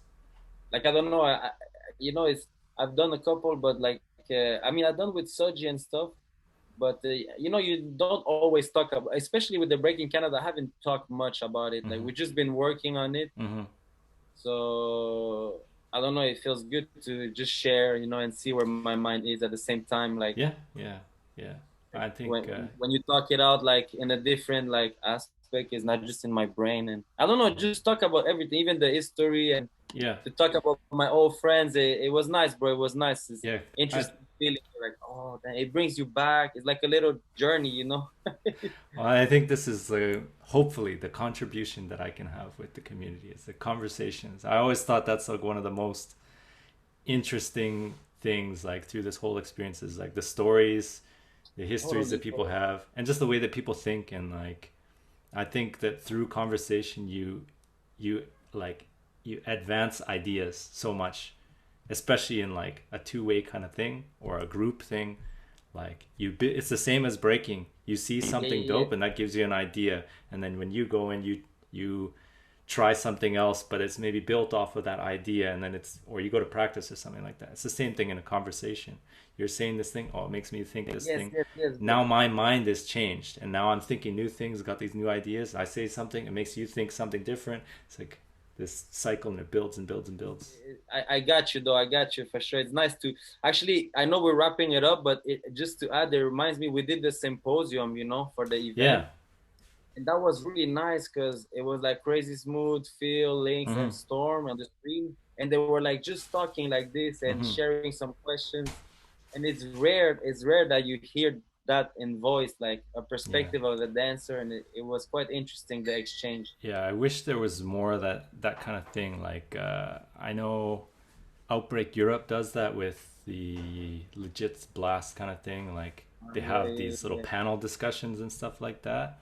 I don't know. You know, it's I've done a couple, but like I mean, I've done with Soji and stuff. But you know, you don't always talk about, especially with the break in Canada. I haven't talked much about it. Like Hmm. we've just been working on it. Hmm. So I don't know. It feels good to just share, you know, and see where my mind is at the same time. Like Yeah. Yeah. Yeah. I think when you talk it out like in a different like aspect, is not just in my brain. And I don't know, just talk about everything, even the history, and yeah. to talk about my old friends. It was nice, bro. It was nice. It's Yeah. I interesting feeling. Like, oh, it brings you back. It's like a little journey, you know. Well, I think this is hopefully the contribution that I can have with the community. It's the conversations. I always thought that's like one of the most interesting things, like through this whole experience, is like the stories, the histories that Totally, people totally. have, and just the way that people think. And like, I think that through conversation, you like you advance ideas so much, especially in like a two-way kind of thing or a group thing. Like it's the same as breaking. You see Yeah, something yeah, yeah. dope, and that gives you an idea. And then when you go and you try something else, but it's maybe built off of that idea, and then it's, or you go to practice or something like that. It's the same thing in a conversation. You're saying this thing, oh, it makes me think this Yes, thing. yes, bro. Now my mind is changed, and now I'm thinking new things, got these new ideas. I say something, it makes you think something different. It's like this cycle, and it builds and builds and builds. I got you though. I got you for sure. It's nice to actually. I know we're wrapping it up, but just to add, it reminds me we did the symposium, for the event, Yeah. and that was really nice because it was like Crazy Smooth, Phil, Lynx, and Storm on the stream, and they were like just talking like this and sharing some questions, and it's rare. It's rare that you hear that in voice, like a perspective of the dancer, and it was quite interesting the exchange. Yeah, I wish there was more of that kind of thing. Like I know Outbreak Europe does that with the Legit Blast kind of thing. Like they Yeah, have yeah, these little yeah. panel discussions and stuff like that.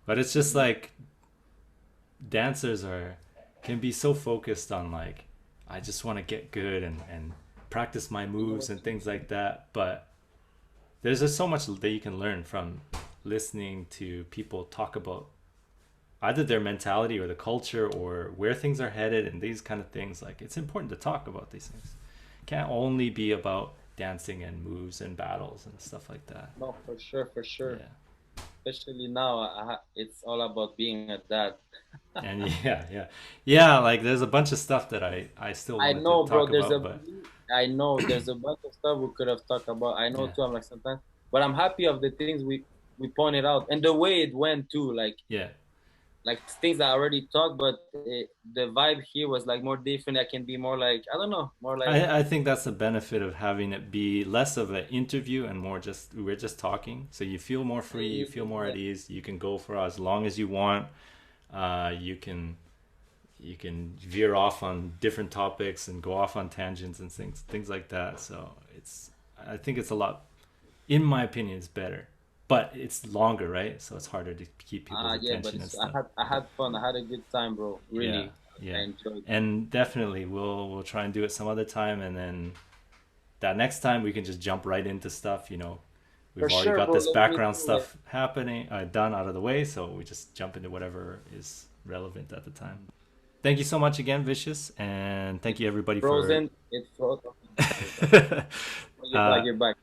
But it's just like dancers are can be so focused on like I just want to get good and practice my You know moves what and you things mean? like that. But there's just so much that you can learn from listening to people talk about either their mentality or the culture or where things are headed and these kind of things. Like it's important to talk about these things. It can't only be about dancing and moves and battles and stuff like that. No, for sure, for sure. Yeah. Especially now, it's all about being a dad. And yeah, like there's a bunch of stuff that I still I wanted to know, bro. talk about, but I know there's a bunch of stuff we could have talked about. I know yeah, too. I'm like sometimes, but I'm happy of the things we pointed out and the way it went too. yeah. Like things I already talked, but the vibe here was like more different. I can be more like I don't know, more like I think that's the benefit of having it be less of an interview and more just we're just talking. So you feel more free, you feel more at ease. You can go for as long as you want. You can veer off on different topics and go off on tangents and things like that. So I think it's a lot, in my opinion, it's better, but it's longer, right? So it's harder to keep people's yeah. But attention and I stuff. had fun. I had a good time, bro. Yeah, Really, I yeah, enjoyed. and definitely we'll try and do it some other time, and then that next time we can just jump right into stuff. For We've already sure, got bro. this Let me background know. Like, stuff happening, done out of the way, so we just jump into whatever is relevant at the time. Thank you so much again, Vicious, and thank it's you everybody for frozen. It's frozen. Sorry, sorry. You're back. uh, You're back.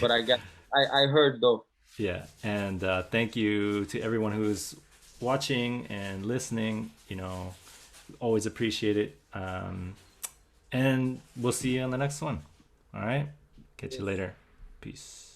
But I heard though. yeah, and thank you to everyone who's watching and listening. Always appreciate it. And we'll see you on the next one. All right, catch you Yes. later. Peace.